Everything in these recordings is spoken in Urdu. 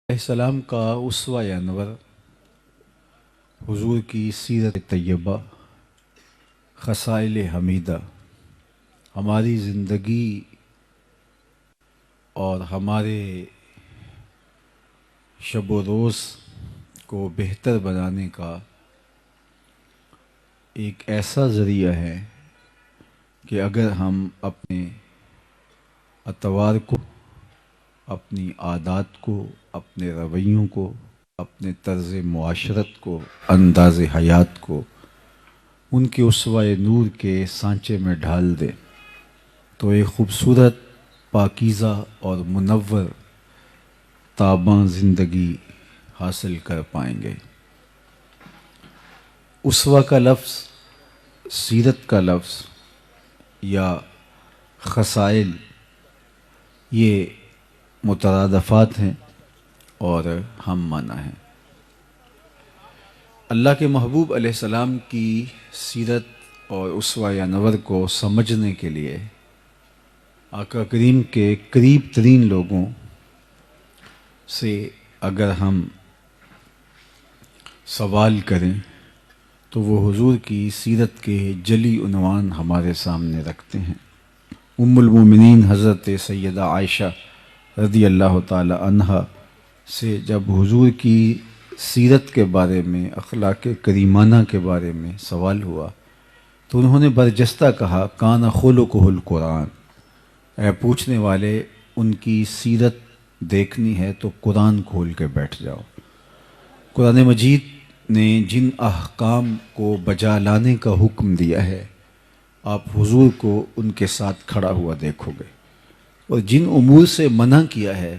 علیہ السلام کا اسوہ انور، حضور کی سیرت طیبہ، خصائل حمیدہ ہماری زندگی اور ہمارے شب و روز کو بہتر بنانے کا ایک ایسا ذریعہ ہے کہ اگر ہم اپنے اطوار کو، اپنی عادات کو، اپنے رویوں کو، اپنے طرز معاشرت کو، انداز حیات کو ان کے اسوہ نور کے سانچے میں ڈھال دیں تو ایک خوبصورت، پاکیزہ اور منور تاباں زندگی حاصل کر پائیں گے۔ اسوہ کا لفظ، سیرت کا لفظ یا خصائل یہ مترادفات ہیں اور ہم معنی ہیں۔ اللہ کے محبوب علیہ السلام کی سیرت اور اسوہ انور کو سمجھنے کے لیے آقا کریم کے قریب ترین لوگوں سے اگر ہم سوال کریں تو وہ حضور کی سیرت کے جلی عنوان ہمارے سامنے رکھتے ہیں۔ ام المومنین حضرت سیدہ عائشہ رضی اللہ تعالی عنہا سے جب حضور کی سیرت کے بارے میں، اخلاق کریمانہ کے بارے میں سوال ہوا تو انہوں نے برجستہ کہا، کان خلقہ القرآن، اے پوچھنے والے ان کی سیرت دیکھنی ہے تو قرآن کھول کے بیٹھ جاؤ۔ قرآن مجید نے جن احکام کو بجا لانے کا حکم دیا ہے آپ حضور کو ان کے ساتھ کھڑا ہوا دیکھو گے، اور جن امور سے منع کیا ہے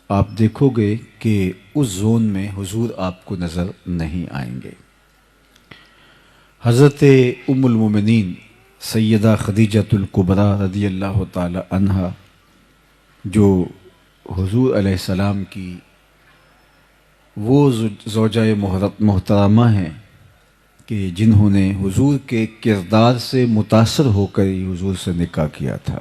آپ دیکھو گے کہ اس زون میں حضور آپ کو نظر نہیں آئیں گے۔ حضرت ام المومنین سیدہ خدیجۃ الکبریٰ رضی اللہ تعالی عنہا جو حضور علیہ السلام کی وہ زوجہ محترمہ ہیں کہ جنہوں نے حضور کے کردار سے متاثر ہو کر ہی حضور سے نکاح کیا تھا۔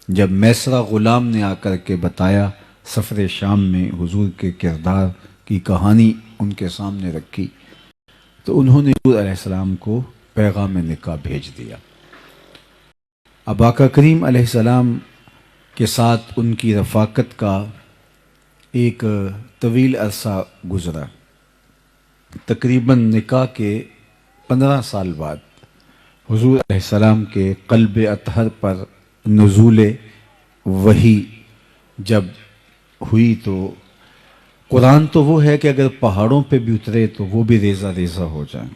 جب میسرہ غلام نے آ کر کے بتایا سفر شام میں حضور کے کردار کی کہانی ان کے سامنے رکھی تو انہوں نے حضور علیہ السلام کو پیغام نکاح بھیج دیا۔ اب آقا کریم علیہ السلام کے ساتھ ان کی رفاقت کا ایک طویل عرصہ گزرا۔ تقریباً نکاح کے 15 سال بعد حضور علیہ السلام کے قلب اطہر پر نزول وحی جب ہوئی تو قرآن تو وہ ہے کہ اگر پہاڑوں پہ بھی اترے تو وہ بھی ریزہ ریزہ ہو جائیں۔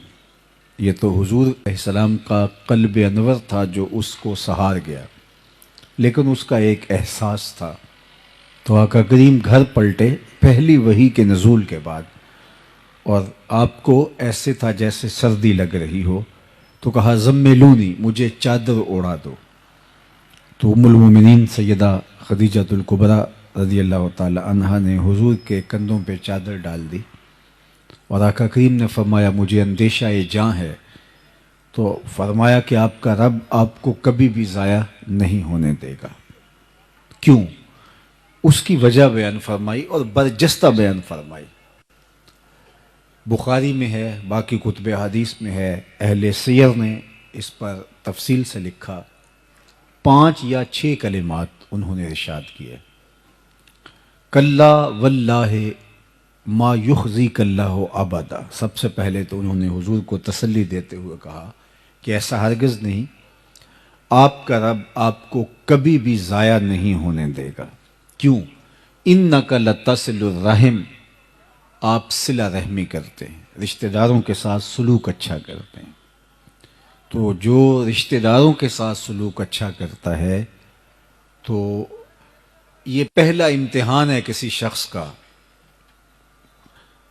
یہ تو حضور علیہ السلام کا قلب انور تھا جو اس کو سہار گیا، لیکن اس کا ایک احساس تھا۔ تو آقا کریم گھر پلٹے پہلی وحی کے نزول کے بعد، اور آپ کو ایسے تھا جیسے سردی لگ رہی ہو، تو کہا زملونی، مجھے چادر اوڑھا دو۔ تو ام المومنین سیدہ خدیجۃ الکبریٰ رضی اللہ تعالی عنہا نے حضور کے کندھوں پہ چادر ڈال دی، اور آقا کریم نے فرمایا مجھے اندیشہ جاں ہے، تو فرمایا کہ آپ کا رب آپ کو کبھی بھی ضائع نہیں ہونے دے گا۔ کیوں؟ اس کی وجہ بیان فرمائی اور برجستہ بیان فرمائی۔ بخاری میں ہے، باقی کتب حدیث میں ہے، اہل سیر نے اس پر تفصیل سے لکھا۔ 5 یا 6 کلمات انہوں نے ارشاد کیے۔ کلا واللہ ما یخزیک اللہ ابدا، سب سے پہلے تو انہوں نے حضور کو تسلی دیتے ہوئے کہا کہ ایسا ہرگز نہیں، آپ کا رب آپ کو کبھی بھی ضائع نہیں ہونے دے گا۔ کیوں؟ انک لتصل الرحم، آپ صلہ رحمی کرتے ہیں، رشتہ داروں کے ساتھ سلوک اچھا کرتے ہیں۔ تو جو رشتہ داروں کے ساتھ سلوک اچھا کرتا ہے تو یہ پہلا امتحان ہے کسی شخص کا۔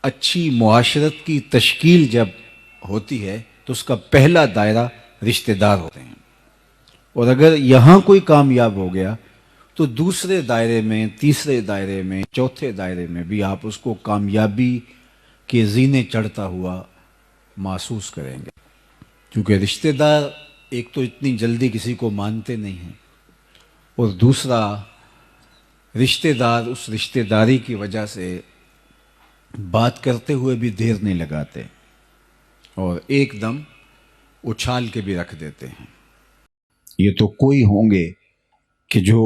اچھی معاشرت کی تشکیل جب ہوتی ہے تو اس کا پہلا دائرہ رشتہ دار ہوتے ہیں، اور اگر یہاں کوئی کامیاب ہو گیا تو دوسرے دائرے میں، تیسرے دائرے میں، چوتھے دائرے میں بھی آپ اس کو کامیابی کے زینے چڑھتا ہوا محسوس کریں گے، کیونکہ رشتہ دار ایک تو اتنی جلدی کسی کو مانتے نہیں ہیں، اور دوسرا رشتہ دار اس رشتہ داری کی وجہ سے بات کرتے ہوئے بھی دیر نہیں لگاتے اور ایک دم اچھال کے بھی رکھ دیتے ہیں۔ یہ تو کوئی ہوں گے کہ جو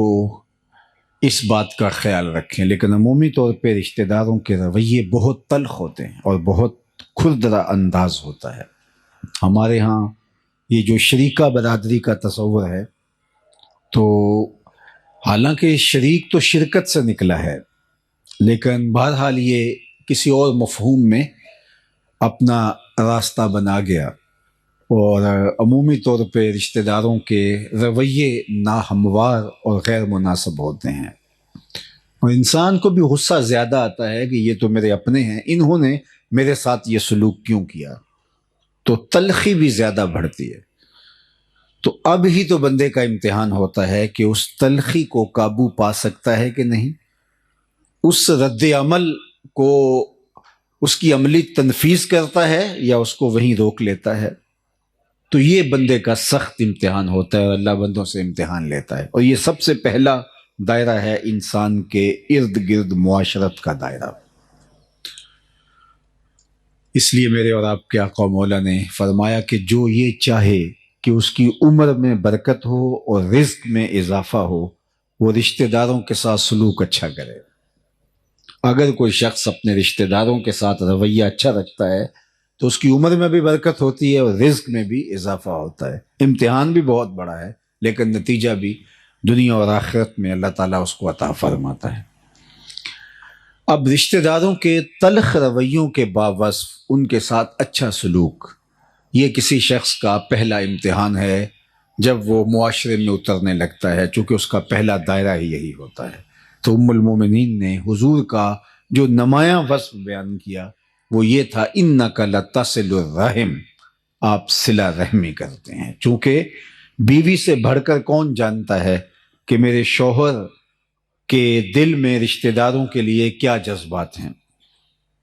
اس بات کا خیال رکھیں، لیکن عمومی طور پہ رشتہ داروں کے رویے بہت تلخ ہوتے ہیں اور بہت کھردرا انداز ہوتا ہے۔ ہمارے ہاں یہ جو شریکہ برادری کا تصور ہے، تو حالانکہ شریک تو شرکت سے نکلا ہے، لیکن بہرحال یہ کسی اور مفہوم میں اپنا راستہ بنا گیا اور عمومی طور پہ رشتہ داروں کے رویے ناہموار اور غیر مناسب ہوتے ہیں، اور انسان کو بھی غصہ زیادہ آتا ہے کہ یہ تو میرے اپنے ہیں، انہوں نے میرے ساتھ یہ سلوک کیوں کیا، تو تلخی بھی زیادہ بڑھتی ہے۔ تو اب ہی تو بندے کا امتحان ہوتا ہے کہ اس تلخی کو قابو پا سکتا ہے کہ نہیں، اس رد عمل کو اس کی عملی تنفیذ کرتا ہے یا اس کو وہیں روک لیتا ہے۔ تو یہ بندے کا سخت امتحان ہوتا ہے اور اللہ بندوں سے امتحان لیتا ہے، اور یہ سب سے پہلا دائرہ ہے انسان کے ارد گرد معاشرت کا دائرہ۔ اس لیے میرے اور آپ کے آقا مولا نے فرمایا کہ جو یہ چاہے کہ اس کی عمر میں برکت ہو اور رزق میں اضافہ ہو، وہ رشتہ داروں کے ساتھ سلوک اچھا کرے۔ اگر کوئی شخص اپنے رشتہ داروں کے ساتھ رویہ اچھا رکھتا ہے تو اس کی عمر میں بھی برکت ہوتی ہے اور رزق میں بھی اضافہ ہوتا ہے۔ امتحان بھی بہت بڑا ہے، لیکن نتیجہ بھی دنیا اور آخرت میں اللہ تعالیٰ اس کو عطا فرماتا ہے۔ اب رشتہ داروں کے تلخ رویوں کے باوصف ان کے ساتھ اچھا سلوک، یہ کسی شخص کا پہلا امتحان ہے جب وہ معاشرے میں اترنے لگتا ہے، چونکہ اس کا پہلا دائرہ ہی یہی ہوتا ہے۔ تو ام المومنین نے حضور کا جو نمایاں وصف بیان کیا وہ یہ تھا، اِنَّكَ لَتَصِلُ الرَّحِمَ، آپ صلہ رحمی کرتے ہیں۔ چونکہ بیوی سے بڑھ کر کون جانتا ہے کہ میرے شوہر کے دل میں رشتہ داروں کے لیے کیا جذبات ہیں۔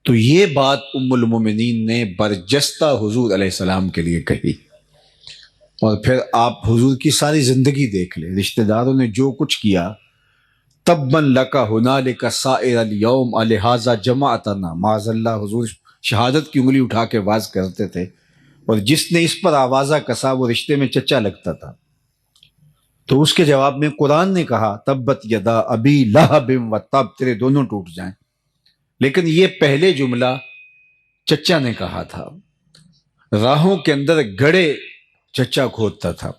تو یہ بات ام المومنین نے برجستہ حضور علیہ السلام کے لیے کہی، اور پھر آپ حضور کی ساری زندگی دیکھ لیں، رشتہ داروں نے جو کچھ کیا، تباً لک ہنالک سائر الیوم الہٰذا جمعتنا، معاذ اللہ حضور شہادت کی انگلی اٹھا کے واز کرتے تھے، اور جس نے اس پر آوازہ کسا وہ رشتے میں چچا لگتا تھا۔ تو اس کے جواب میں قرآن نے کہا تبت یدا ابی لہب و تب، تیرے دونوں ٹوٹ جائیں، لیکن یہ پہلے جملہ چچا نے کہا تھا۔ راہوں کے اندر گڑے چچا کھودتا تھا،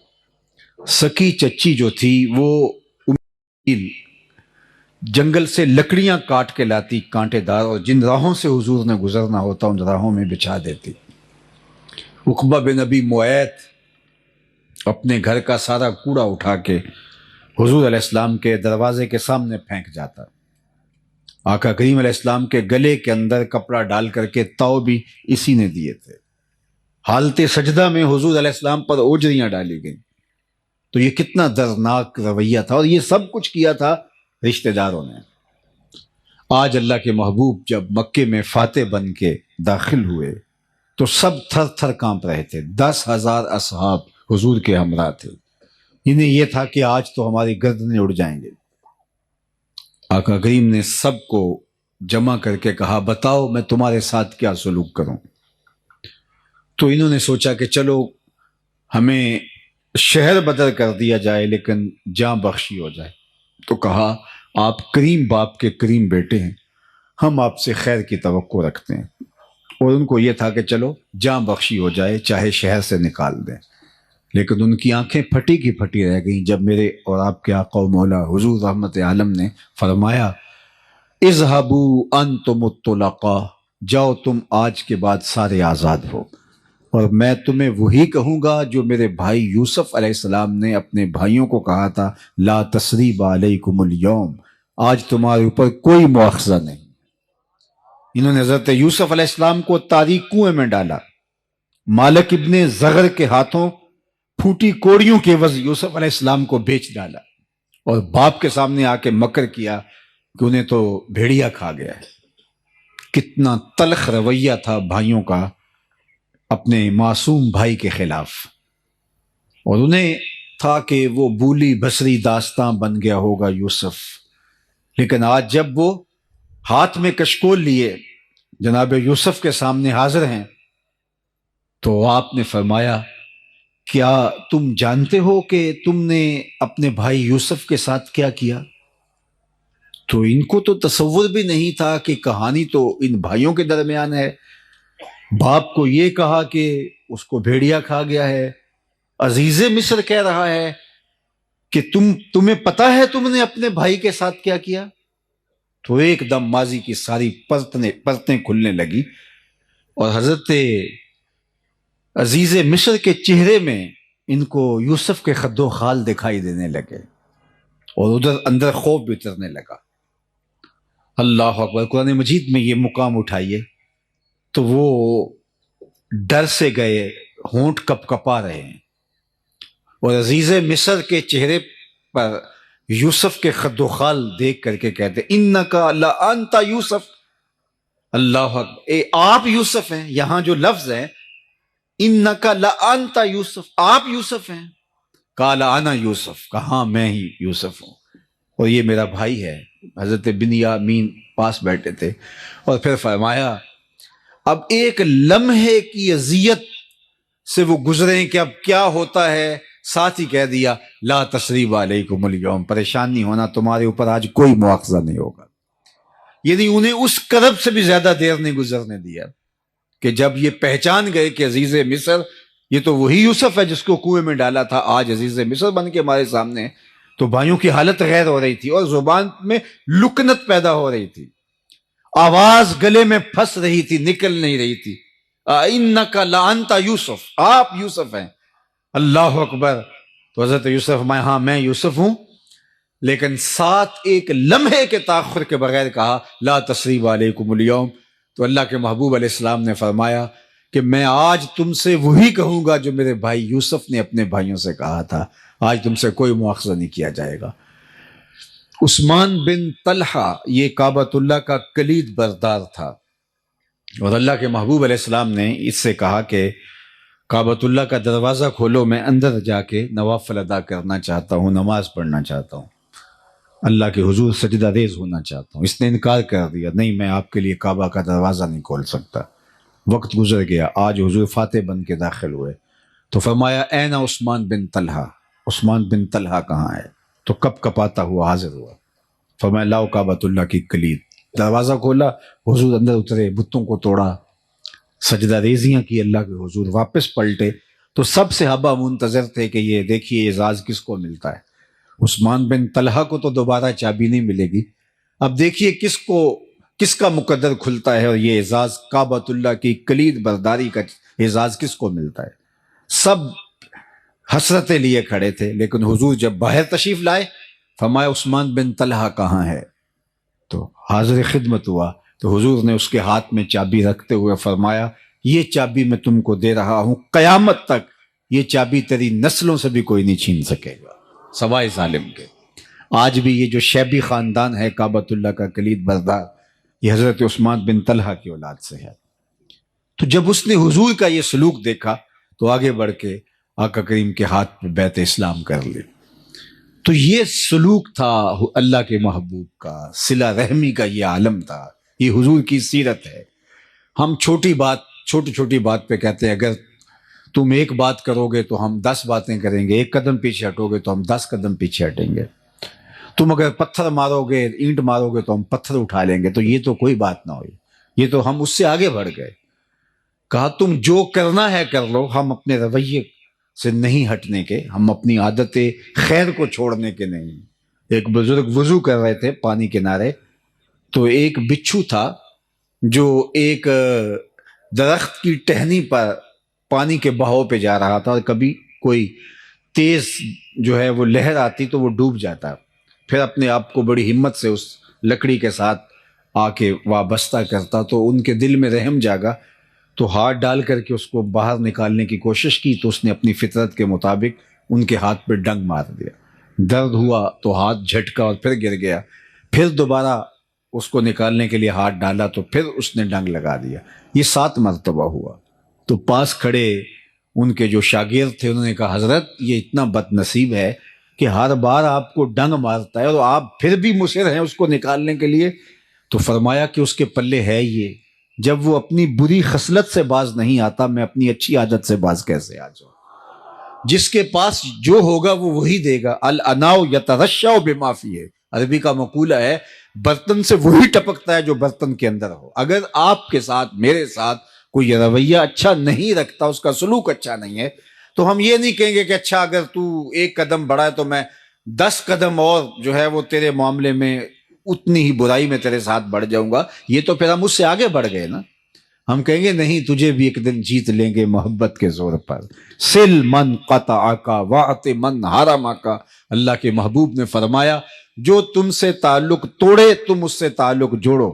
سکی چچی جو تھی وہ جنگل سے لکڑیاں کاٹ کے لاتی کانٹے دار، اور جن راہوں سے حضور نے گزرنا ہوتا ان راہوں میں بچھا دیتی۔ عقبہ بن ابی معیط اپنے گھر کا سارا کوڑا اٹھا کے حضور علیہ السلام کے دروازے کے سامنے پھینک جاتا۔ آقا کریم علیہ السلام کے گلے کے اندر کپڑا ڈال کر کے تاؤ بھی اسی نے دیے تھے۔ حالت سجدہ میں حضور علیہ السلام پر اوجریاں ڈالی گئیں۔ تو یہ کتنا دردناک رویہ تھا، اور یہ سب کچھ کیا تھا رشتہ داروں نے۔ آج اللہ کے محبوب جب مکے میں فاتح بن کے داخل ہوئے تو سب تھر تھر کانپ رہے تھے۔ 10,000 اصحاب حضور کے ہمراہ تھے۔ انہیں یہ تھا کہ آج تو ہماری گردنیں اڑ جائیں گے۔ آقا کریم نے سب کو جمع کر کے کہا بتاؤ میں تمہارے ساتھ کیا سلوک کروں۔ تو انہوں نے سوچا کہ چلو ہمیں شہر بدر کر دیا جائے لیکن جاں بخشی ہو جائے۔ تو کہا آپ کریم باپ کے کریم بیٹے ہیں، ہم آپ سے خیر کی توقع رکھتے ہیں، اور ان کو یہ تھا کہ چلو جاں بخشی ہو جائے چاہے شہر سے نکال دیں۔ لیکن ان کی آنکھیں پھٹی کی پھٹی رہ گئیں جب میرے اور آپ کے آقا و مولا حضور رحمت عالم نے فرمایا اذهبوا انتم الطلقاء، جاؤ تم آج کے بعد سارے آزاد ہو، اور میں تمہیں وہی کہوں گا جو میرے بھائی یوسف علیہ السلام نے اپنے بھائیوں کو کہا تھا لا تثریب علیکم اليوم، آج تمہارے اوپر کوئی مؤاخذہ نہیں۔ انہوں نے حضرت یوسف علیہ السلام کو تاریک کنویں میں ڈالا، مالک ابن زغر کے ہاتھوں پھوٹی کوڑیوں کے عوض یوسف علیہ السلام کو بیچ ڈالا، اور باپ کے سامنے آ کے مکر کیا کہ انہیں تو بھیڑیا کھا گیا ہے۔ کتنا تلخ رویہ تھا بھائیوں کا اپنے معصوم بھائی کے خلاف، اور انہیں تھا کہ وہ بولی بسری داستان بن گیا ہوگا یوسف، لیکن آج جب وہ ہاتھ میں کشکول لیے جناب یوسف کے سامنے حاضر ہیں تو آپ نے فرمایا کیا تم جانتے ہو کہ تم نے اپنے بھائی یوسف کے ساتھ کیا کیا؟ تو ان کو تو تصور بھی نہیں تھا کہ کہانی تو ان بھائیوں کے درمیان ہے. باپ کو یہ کہا کہ اس کو بھیڑیا کھا گیا ہے، عزیز مصر کہہ رہا ہے کہ تمہیں پتا ہے تم نے اپنے بھائی کے ساتھ کیا کیا. تو ایک دم ماضی کی ساری پرتیں کھلنے لگی اور حضرت عزیز مصر کے چہرے میں ان کو یوسف کے خد و خال دکھائی دینے لگے اور ادھر اندر خوف بھی اترنے لگا. اللہ اکبر. قرآن مجید میں یہ مقام اٹھائیے تو وہ ڈر سے گئے، ہونٹ کپ کپا رہے ہیں اور عزیز مصر کے چہرے پر یوسف کے خد و خال دیکھ کر کے کہتے انکا لانتا یوسف. اللہ اکبر. آپ یوسف ہیں. یہاں جو لفظ ہے انکا لانتا یوسف، آپ یوسف ہیں. قال انا یوسف، کہاں میں ہی یوسف ہوں اور یہ میرا بھائی ہے. حضرت بنیامین پاس بیٹھے تھے اور پھر فرمایا اب ایک لمحے کی اذیت سے وہ گزریں کہ اب کیا ہوتا ہے. ساتھ ہی کہہ دیا لا تثریب علیکم اليوم، پریشان نہیں ہونا، تمہارے اوپر آج کوئی مواخذہ نہیں ہوگا. یعنی انہیں اس کرب سے بھی زیادہ دیر نہیں گزرنے دیا کہ جب یہ پہچان گئے کہ عزیز مصر یہ تو وہی یوسف ہے جس کو کنویں میں ڈالا تھا، آج عزیز مصر بن کے ہمارے سامنے. تو بھائیوں کی حالت غیر ہو رہی تھی اور زبان میں لکنت پیدا ہو رہی تھی، آواز گلے میں پھنس رہی تھی، نکل نہیں رہی تھی. انکا لانتا یوسف، آپ یوسف ہیں. اللہ اکبر. تو حضرت یوسف ہاں میں یوسف ہوں، لیکن ساتھ ایک لمحے کے تاخر کے بغیر کہا لا تثریب علیکم اليوم. تو اللہ کے محبوب علیہ السلام نے فرمایا کہ میں آج تم سے وہی کہوں گا جو میرے بھائی یوسف نے اپنے بھائیوں سے کہا تھا، آج تم سے کوئی مواخذہ نہیں کیا جائے گا. عثمان بن طلحہ یہ کعبۃ اللہ کا کلید بردار تھا اور اللہ کے محبوب علیہ السلام نے اس سے کہا کہ کعبۃ اللہ کا دروازہ کھولو، میں اندر جا کے نوافل ادا کرنا چاہتا ہوں، نماز پڑھنا چاہتا ہوں، اللہ کے حضور سجدہ ریز ہونا چاہتا ہوں. اس نے انکار کر دیا، نہیں میں آپ کے لیے کعبہ کا دروازہ نہیں کھول سکتا. وقت گزر گیا، آج حضور فاتح بن کے داخل ہوئے تو فرمایا این عثمان بن طلحہ، عثمان بن طلحہ کہاں ہے؟ تو کپ کپاتا ہوا حاضر ہوا. فرمایا لاؤ کعبۃ اللہ کی کلید. دروازہ کھولا، حضور اندر اترے، بتوں کو توڑا، سجدہ ریزیاں کی اللہ کے حضور، واپس پلٹے تو سب صحابہ منتظر تھے کہ یہ دیکھیے اعزاز کس کو ملتا ہے. عثمان بن طلحہ کو تو دوبارہ چابی نہیں ملے گی، اب دیکھیے کس کا مقدر کھلتا ہے اور یہ اعزاز کعبۃ اللہ کی کلید برداری کا اعزاز کس کو ملتا ہے. سب حسرتیں لیے کھڑے تھے، لیکن حضور جب باہر تشریف لائے فرمایا عثمان بن طلحہ کہاں ہے؟ تو حاضر خدمت ہوا تو حضور نے اس کے ہاتھ میں چابی رکھتے ہوئے فرمایا یہ چابی میں تم کو دے رہا ہوں، قیامت تک یہ چابی تیری نسلوں سے بھی کوئی نہیں چھین سکے گا سوائے ظالم کے. آج بھی یہ جو شیبی خاندان ہے کعبۃ اللہ کا کلید بردار، یہ حضرت عثمان بن طلحہ کی اولاد سے ہے. تو جب اس نے حضور کا یہ سلوک دیکھا تو آگے بڑھ کے آقا کریم کے ہاتھ پہ بیعت اسلام کر لی. تو یہ سلوک تھا اللہ کے محبوب کا، صلہ رحمی کا یہ عالم تھا، یہ حضور کی سیرت ہے. ہم چھوٹی چھوٹی بات پہ کہتے ہیں اگر تم ایک بات کرو گے تو ہم 10 باتیں کریں گے، ایک قدم پیچھے ہٹو گے تو ہم 10 قدم پیچھے ہٹیں گے. تم اگر پتھر مارو گے، اینٹ مارو گے تو ہم پتھر اٹھا لیں گے. تو یہ تو کوئی بات نہ ہوئی، یہ تو ہم اس سے آگے بڑھ گئے. کہا تم جو کرنا ہے کر لو، ہم اپنے رویے سے نہیں ہٹنے کے، ہم اپنی عادت خیر کو چھوڑنے کے نہیں. ایک بزرگ وضو کر رہے تھے پانی کنارے، تو ایک بچھو تھا جو ایک درخت کی ٹہنی پر پانی کے بہاؤ پہ جا رہا تھا اور کبھی کوئی تیز جو ہے وہ لہر آتی تو وہ ڈوب جاتا، پھر اپنے آپ کو بڑی ہمت سے اس لکڑی کے ساتھ آ کے وابستہ کرتا. تو ان کے دل میں رحم جاگا تو ہاتھ ڈال کر کے اس کو باہر نکالنے کی کوشش کی تو اس نے اپنی فطرت کے مطابق ان کے ہاتھ پہ ڈنگ مار دیا. درد ہوا تو ہاتھ جھٹکا اور پھر گر گیا، پھر دوبارہ اس کو نکالنے کے لیے ہاتھ ڈالا تو پھر اس نے ڈنگ لگا دیا. یہ 7 مرتبہ ہوا. تو پاس کھڑے ان کے جو شاگرد تھے انہوں نے کہا حضرت یہ اتنا بد نصیب ہے کہ ہر بار آپ کو ڈنگ مارتا ہے اور آپ پھر بھی مصر ہیں اس کو نکالنے کے لیے، تو فرمایا کہ اس کے پلے ہے یہ، جب وہ اپنی بری خصلت سے باز نہیں آتا، میں اپنی اچھی عادت سے باز کیسے آ جاؤں؟ جس کے پاس جو ہوگا وہ وہی دے گا۔ الاناؤ یترشا بما فیہ، عربی کا مقولہ ہے برتن سے وہی ٹپکتا ہے جو برتن کے اندر ہو۔ اگر آپ کے ساتھ، میرے ساتھ کوئی رویہ اچھا نہیں رکھتا، اس کا سلوک اچھا نہیں ہے، تو ہم یہ نہیں کہیں گے کہ اچھا اگر تو ایک قدم بڑھا ہے تو میں 10 قدم اور جو ہے وہ تیرے معاملے میں اتنی ہی برائی میں تیرے ساتھ بڑھ جاؤں گا، یہ تو پھر ہم اس سے آگے بڑھ گئے نا۔ ہم کہیں گے نہیں، تجھے بھی ایک دن جیت لیں گے محبت کے زور پر۔ سل من قطعک واعط من حرمک، اللہ کے محبوب نے فرمایا جو تم سے تعلق توڑے تم اس سے تعلق جوڑو،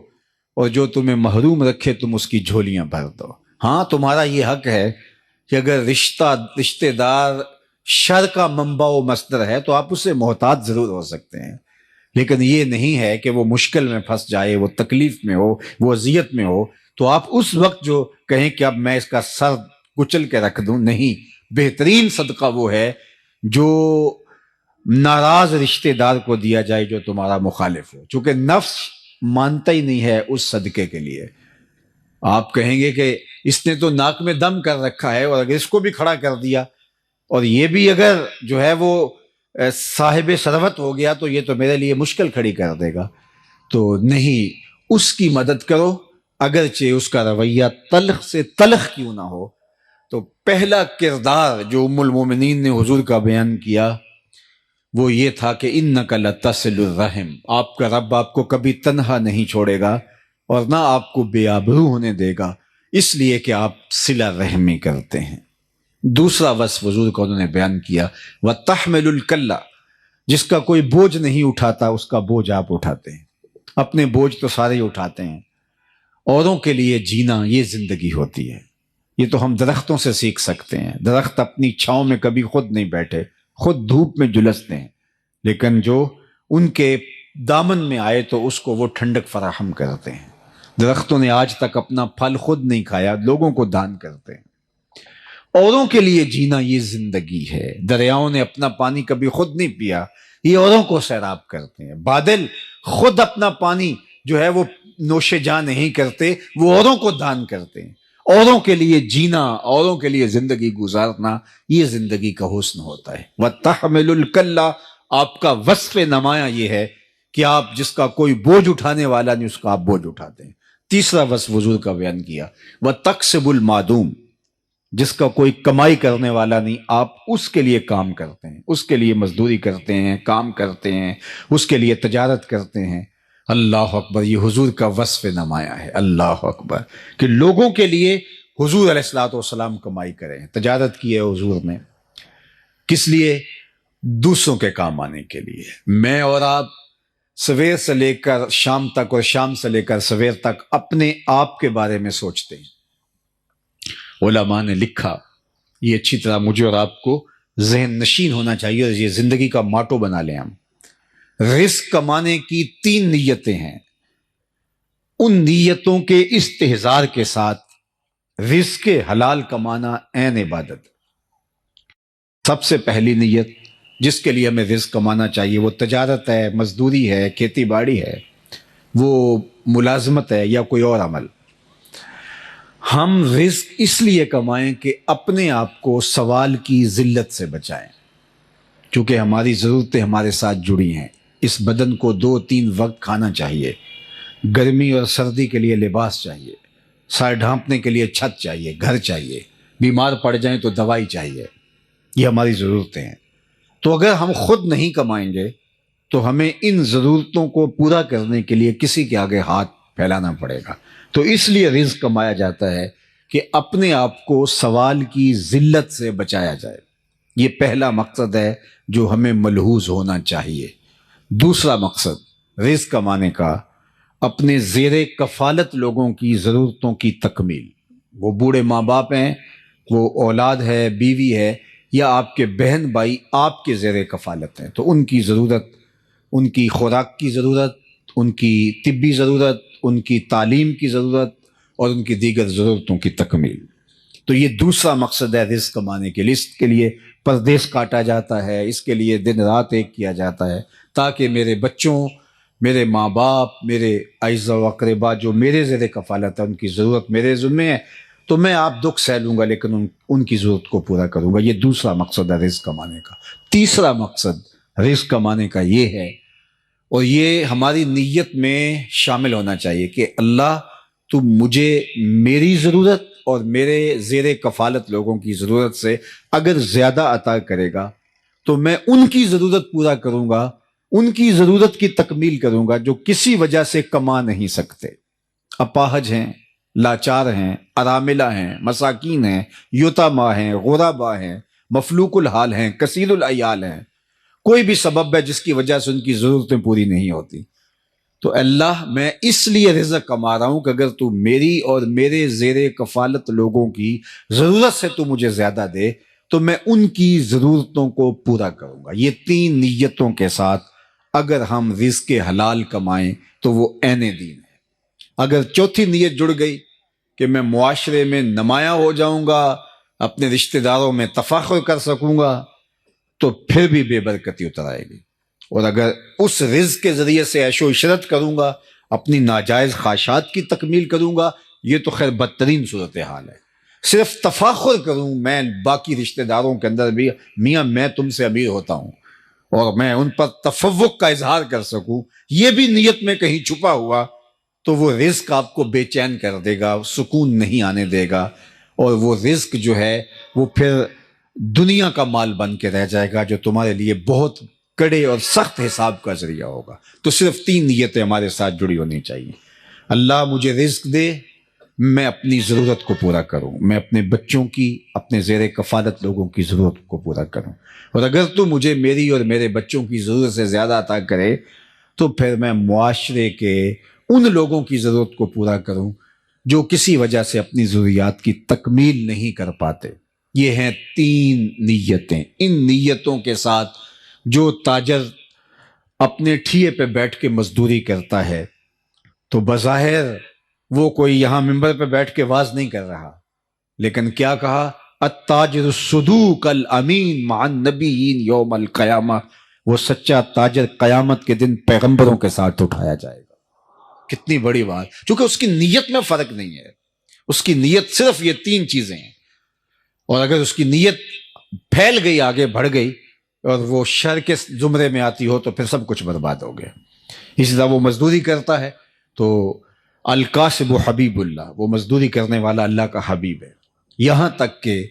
اور جو تمہیں محروم رکھے تم اس کی جھولیاں بھر دو۔ ہاں تمہارا یہ حق ہے کہ اگر رشتہ دار شر کا منبع و مصدر ہے تو آپ اس سے محتاط ضرور ہو سکتے ہیں، لیکن یہ نہیں ہے کہ وہ مشکل میں پھنس جائے، وہ تکلیف میں ہو، وہ اذیت میں ہو تو آپ اس وقت جو کہیں کہ اب میں اس کا سر کچل کے رکھ دوں، نہیں۔ بہترین صدقہ وہ ہے جو ناراض رشتہ دار کو دیا جائے جو تمہارا مخالف ہو، چونکہ نفس مانتا ہی نہیں ہے اس صدقے کے لیے۔ آپ کہیں گے کہ اس نے تو ناک میں دم کر رکھا ہے، اور اگر اس کو بھی کھڑا کر دیا اور یہ بھی اگر جو ہے وہ صاحب ثروت ہو گیا تو یہ تو میرے لیے مشکل کھڑی کر دے گا۔ تو نہیں، اس کی مدد کرو، اگرچہ اس کا رویہ تلخ سے تلخ کیوں نہ ہو۔ تو پہلا کردار جو ام المومنین نے حضور کا بیان کیا وہ یہ تھا کہ انک لتصل الرحم، آپ کا رب آپ کو کبھی تنہا نہیں چھوڑے گا اور نہ آپ کو بے آبرو ہونے دے گا، اس لیے کہ آپ صلہ رحمی کرتے ہیں۔ دوسرا وصف حضور کو انہوں نے بیان کیا، وَتَحْمِلُ الْكَلَّ، جس کا کوئی بوجھ نہیں اٹھاتا اس کا بوجھ آپ اٹھاتے ہیں۔ اپنے بوجھ تو سارے ہی اٹھاتے ہیں، اوروں کے لیے جینا یہ زندگی ہوتی ہے۔ یہ تو ہم درختوں سے سیکھ سکتے ہیں، درخت اپنی چھاؤں میں کبھی خود نہیں بیٹھے، خود دھوپ میں جلستے ہیں، لیکن جو ان کے دامن میں آئے تو اس کو وہ ٹھنڈک فراہم کرتے ہیں۔ درختوں نے آج تک اپنا پھل خود نہیں کھایا، لوگوں کو دان کرتے ہیں۔ اوروں کے لیے جینا یہ زندگی ہے۔ دریاؤں نے اپنا پانی کبھی خود نہیں پیا، یہ اوروں کو سیراب کرتے ہیں۔ بادل خود اپنا پانی جو ہے وہ نوش جاں نہیں کرتے، وہ اوروں کو دان کرتے ہیں۔ اوروں کے لیے جینا، اوروں کے لیے زندگی گزارنا، یہ زندگی کا حسن ہوتا ہے۔ وَتَحْمِلُ الْكَلَّ، آپ کا وصف نمایاں یہ ہے کہ آپ جس کا کوئی بوجھ اٹھانے والا نہیں اس کا آپ بوجھ اٹھاتے ہیں۔ تیسرا وصف حضور کا بیان کیا، وَتَقْسِبُ الْمَعْدُومَ، جس کا کوئی کمائی کرنے والا نہیں آپ اس کے لیے کام کرتے ہیں، اس کے لیے مزدوری کرتے ہیں، کام کرتے ہیں، اس کے لیے تجارت کرتے ہیں۔ اللہ اکبر، یہ حضور کا وصف نمایاں ہے۔ اللہ اکبر، کہ لوگوں کے لیے حضور علیہ الصلوۃ والسلام کمائی کریں، تجارت کی ہے حضور نے، کس لیے؟ دوسروں کے کام آنے کے لیے۔ میں اور آپ سویر سے لے کر شام تک اور شام سے لے کر سویر تک اپنے آپ کے بارے میں سوچتے ہیں۔ علماء نے لکھا، یہ اچھی طرح مجھے اور آپ کو ذہن نشین ہونا چاہیے اور یہ زندگی کا ماٹو بنا لیں ہم۔ رزق کمانے کی 3 نیتیں ہیں، ان نیتوں کے استحضار کے ساتھ رزق حلال کمانا عین عبادت۔ سب سے پہلی نیت جس کے لیے ہمیں رزق کمانا چاہیے وہ تجارت ہے، مزدوری ہے، کھیتی باڑی ہے، وہ ملازمت ہے یا کوئی اور عمل۔ ہم رزق اس لیے کمائیں کہ اپنے آپ کو سوال کی ذلت سے بچائیں، چونکہ ہماری ضرورتیں ہمارے ساتھ جڑی ہیں۔ اس بدن کو 2-3 وقت کھانا چاہیے، گرمی اور سردی کے لیے لباس چاہیے، سر ڈھانپنے کے لیے چھت چاہیے، گھر چاہیے، بیمار پڑ جائیں تو دوائی چاہیے، یہ ہماری ضرورتیں ہیں۔ تو اگر ہم خود نہیں کمائیں گے تو ہمیں ان ضرورتوں کو پورا کرنے کے لیے کسی کے آگے ہاتھ پھیلانا پڑے گا۔ تو اس لیے رزق کمایا جاتا ہے کہ اپنے آپ کو سوال کی ذلت سے بچایا جائے۔ یہ پہلا مقصد ہے جو ہمیں ملحوظ ہونا چاہیے۔ دوسرا مقصد رزق کمانے کا، اپنے زیر کفالت لوگوں کی ضرورتوں کی تکمیل۔ وہ بوڑھے ماں باپ ہیں، وہ اولاد ہے، بیوی ہے، یا آپ کے بہن بھائی آپ کے زیر کفالت ہیں، تو ان کی ضرورت، ان کی خوراک کی ضرورت، ان کی طبی ضرورت، ان کی تعلیم کی ضرورت اور ان کی دیگر ضرورتوں کی تکمیل۔ تو یہ دوسرا مقصد ہے رزق کمانے کے لیے. اس کے لیے پردیس کاٹا جاتا ہے، اس کے لیے دن رات ایک کیا جاتا ہے، تاکہ میرے بچوں، میرے ماں باپ، میرے اعزا و اقربا جو میرے زیر کفالت ہے، ان کی ضرورت میرے ذمے ہے، تو میں آپ دکھ سہ لوں گا لیکن ان کی ضرورت کو پورا کروں گا. یہ دوسرا مقصد ہے رزق کمانے کا. تیسرا مقصد رزق کمانے کا یہ ہے، اور یہ ہماری نیت میں شامل ہونا چاہیے کہ اللہ تو مجھے میری ضرورت اور میرے زیر کفالت لوگوں کی ضرورت سے اگر زیادہ عطا کرے گا تو میں ان کی ضرورت پورا کروں گا، ان کی ضرورت کی تکمیل کروں گا جو کسی وجہ سے کما نہیں سکتے، اپاہج ہیں، لاچار ہیں، اراملہ ہیں، مساکین ہیں، یتامى ہیں، غربا ہیں، مفلوق الحال ہیں، کثیر العیال ہیں. کوئی بھی سبب ہے جس کی وجہ سے ان کی ضرورتیں پوری نہیں ہوتی. تو اللہ میں اس لیے رزق کما رہا ہوں کہ اگر تو میری اور میرے زیر کفالت لوگوں کی ضرورت سے تو مجھے زیادہ دے تو میں ان کی ضرورتوں کو پورا کروں گا. یہ تین نیتوں کے ساتھ اگر ہم رزق حلال کمائیں تو وہ عین دین ہے. اگر چوتھی نیت جڑ گئی کہ میں معاشرے میں نمایاں ہو جاؤں گا، اپنے رشتہ داروں میں تفاخر کر سکوں گا، تو پھر بھی بے برکتی اتر آئے گی. اور اگر اس رزق کے ذریعے سے عیش و عشرت کروں گا، اپنی ناجائز خواہشات کی تکمیل کروں گا، یہ تو خیر بدترین صورتحال ہے. صرف تفاخر کروں میں باقی رشتہ داروں کے اندر بھی، میاں میں تم سے امیر ہوتا ہوں، اور میں ان پر تفوق کا اظہار کر سکوں، یہ بھی نیت میں کہیں چھپا ہوا، تو وہ رزق آپ کو بے چین کر دے گا، سکون نہیں آنے دے گا، اور وہ رزق جو ہے وہ پھر دنیا کا مال بن کے رہ جائے گا جو تمہارے لیے بہت کڑے اور سخت حساب کا ذریعہ ہوگا. تو صرف تین نیتیں ہمارے ساتھ جڑی ہونی چاہیے. اللہ مجھے رزق دے، میں اپنی ضرورت کو پورا کروں، میں اپنے بچوں کی، اپنے زیر کفالت لوگوں کی ضرورت کو پورا کروں، اور اگر تو مجھے میری اور میرے بچوں کی ضرورت سے زیادہ عطا کرے تو پھر میں معاشرے کے ان لوگوں کی ضرورت کو پورا کروں جو کسی وجہ سے اپنی ضروریات کی تکمیل نہیں کر پاتے. یہ ہیں تین نیتیں. ان نیتوں کے ساتھ جو تاجر اپنے ٹھیے پہ بیٹھ کے مزدوری کرتا ہے تو بظاہر وہ کوئی یہاں ممبر پہ بیٹھ کے واز نہیں کر رہا، لیکن کیا کہا؟ التاجر الصدوق الامین مع النبیین یوم القیامہ. وہ سچا تاجر قیامت کے دن پیغمبروں کے ساتھ اٹھایا جائے گا. کتنی بڑی بات! چونکہ اس کی نیت میں فرق نہیں ہے، اس کی نیت صرف یہ تین چیزیں ہیں، اور اگر اس کی نیت پھیل گئی، آگے بڑھ گئی، اور وہ شر کے زمرے میں آتی ہو تو پھر سب کچھ برباد ہو گیا. اسی طرح وہ مزدوری کرتا ہے تو الکاسب حبیب اللہ، وہ مزدوری کرنے والا اللہ کا حبیب ہے. یہاں تک کہ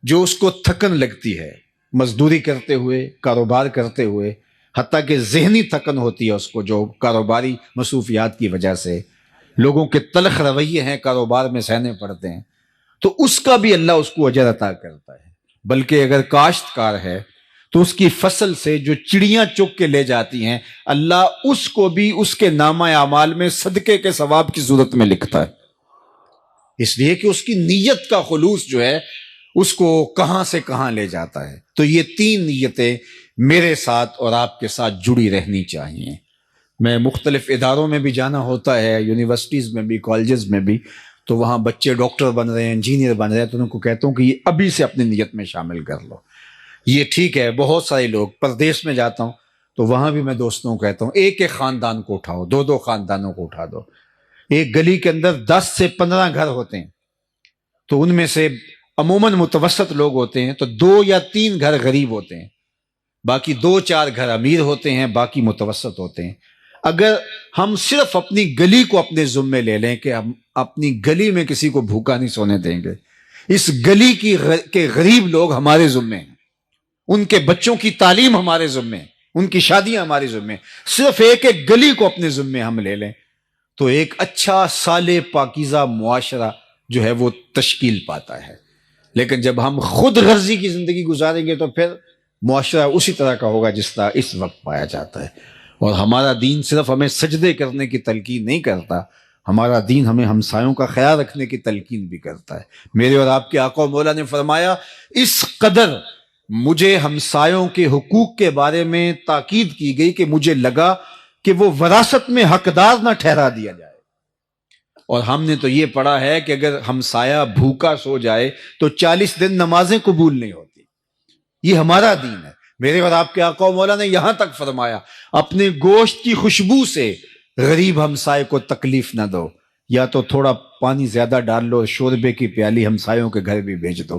جو اس کو تھکن لگتی ہے مزدوری کرتے ہوئے، کاروبار کرتے ہوئے، حتیٰ کہ ذہنی تھکن ہوتی ہے اس کو جو کاروباری مصروفیات کی وجہ سے، لوگوں کے تلخ رویے ہیں کاروبار میں سہنے پڑتے ہیں، تو اس کا بھی اللہ اس کو اجر عطا کرتا ہے. بلکہ اگر کاشتکار ہے تو اس کی فصل سے جو چڑیاں چگ کے لے جاتی ہیں، اللہ اس کو بھی اس کے نامہ اعمال میں صدقے کے ثواب کی صورت میں لکھتا ہے، اس لیے کہ اس کی نیت کا خلوص جو ہے اس کو کہاں سے کہاں لے جاتا ہے. تو یہ تین نیتیں میرے ساتھ اور آپ کے ساتھ جڑی رہنی چاہیے. میں مختلف اداروں میں بھی جانا ہوتا ہے، یونیورسٹیز میں بھی، کالجز میں بھی، تو وہاں بچے ڈاکٹر بن رہے ہیں، انجینئر بن رہے ہیں، تو ان کو کہتا ہوں کہ یہ ابھی سے اپنی نیت میں شامل کر لو. یہ ٹھیک ہے. بہت سارے لوگ پردیس میں جاتا ہوں تو وہاں بھی میں دوستوں کو کہتا ہوں ایک ایک خاندان کو اٹھاؤ، دو دو خاندانوں کو اٹھا دو. ایک گلی کے اندر 10 سے 15 گھر ہوتے ہیں تو ان میں سے عموماً متوسط لوگ ہوتے ہیں تو 2 یا 3 گھر غریب ہوتے ہیں، باقی 2-4 گھر امیر ہوتے ہیں، باقی متوسط ہوتے ہیں. اگر ہم صرف اپنی گلی کو اپنے ذمے لے لیں کہ ہم اپنی گلی میں کسی کو بھوکا نہیں سونے دیں گے، اس گلی کے غریب لوگ ہمارے ذمے ہیں، ان کے بچوں کی تعلیم ہمارے ذمے ہیں، ان کی شادیاں ہمارے ذمے ہیں، صرف ایک ایک گلی کو اپنے ذمے ہم لے لیں تو ایک اچھا صالح پاکیزہ معاشرہ جو ہے وہ تشکیل پاتا ہے. لیکن جب ہم خود غرضی کی زندگی گزاریں گے تو پھر معاشرہ اسی طرح کا ہوگا جس طرح اس وقت پایا جاتا ہے. اور ہمارا دین صرف ہمیں سجدے کرنے کی تلقین نہیں کرتا، ہمارا دین ہمیں ہمسایوں کا خیال رکھنے کی تلقین بھی کرتا ہے. میرے اور آپ کے آقا و مولا نے فرمایا اس قدر مجھے ہمسایوں کے حقوق کے بارے میں تاکید کی گئی کہ مجھے لگا کہ وہ وراثت میں حقدار نہ ٹھہرا دیا جائے. اور ہم نے تو یہ پڑھا ہے کہ اگر ہمسایہ بھوکا سو جائے تو 40 دن نمازیں قبول نہیں ہوتی. یہ ہمارا دین ہے. میرے اور آپ کے آقا و مولا نے یہاں تک فرمایا اپنے گوشت کی خوشبو سے غریب ہمسائے کو تکلیف نہ دو، یا تو تھوڑا پانی زیادہ ڈال لو، شوربے کی پیالی ہمسایوں کے گھر بھی بھیج دو.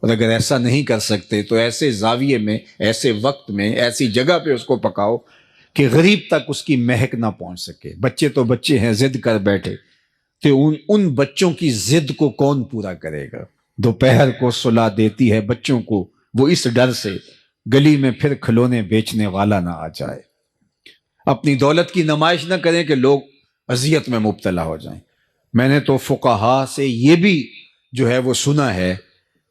اور اگر ایسا نہیں کر سکتے تو ایسے زاویے میں، ایسے وقت میں، ایسی جگہ پہ اس کو پکاؤ کہ غریب تک اس کی مہک نہ پہنچ سکے. بچے تو بچے ہیں، ضد کر بیٹھے تو ان بچوں کی ضد کو کون پورا کرے گا؟ دوپہر کو سلا دیتی ہے بچوں کو وہ اس ڈر سے گلی میں پھر کھلونے بیچنے والا نہ آ جائے. اپنی دولت کی نمائش نہ کریں کہ لوگ اذیت میں مبتلا ہو جائیں. میں نے تو فقہا سے یہ بھی جو ہے وہ سنا ہے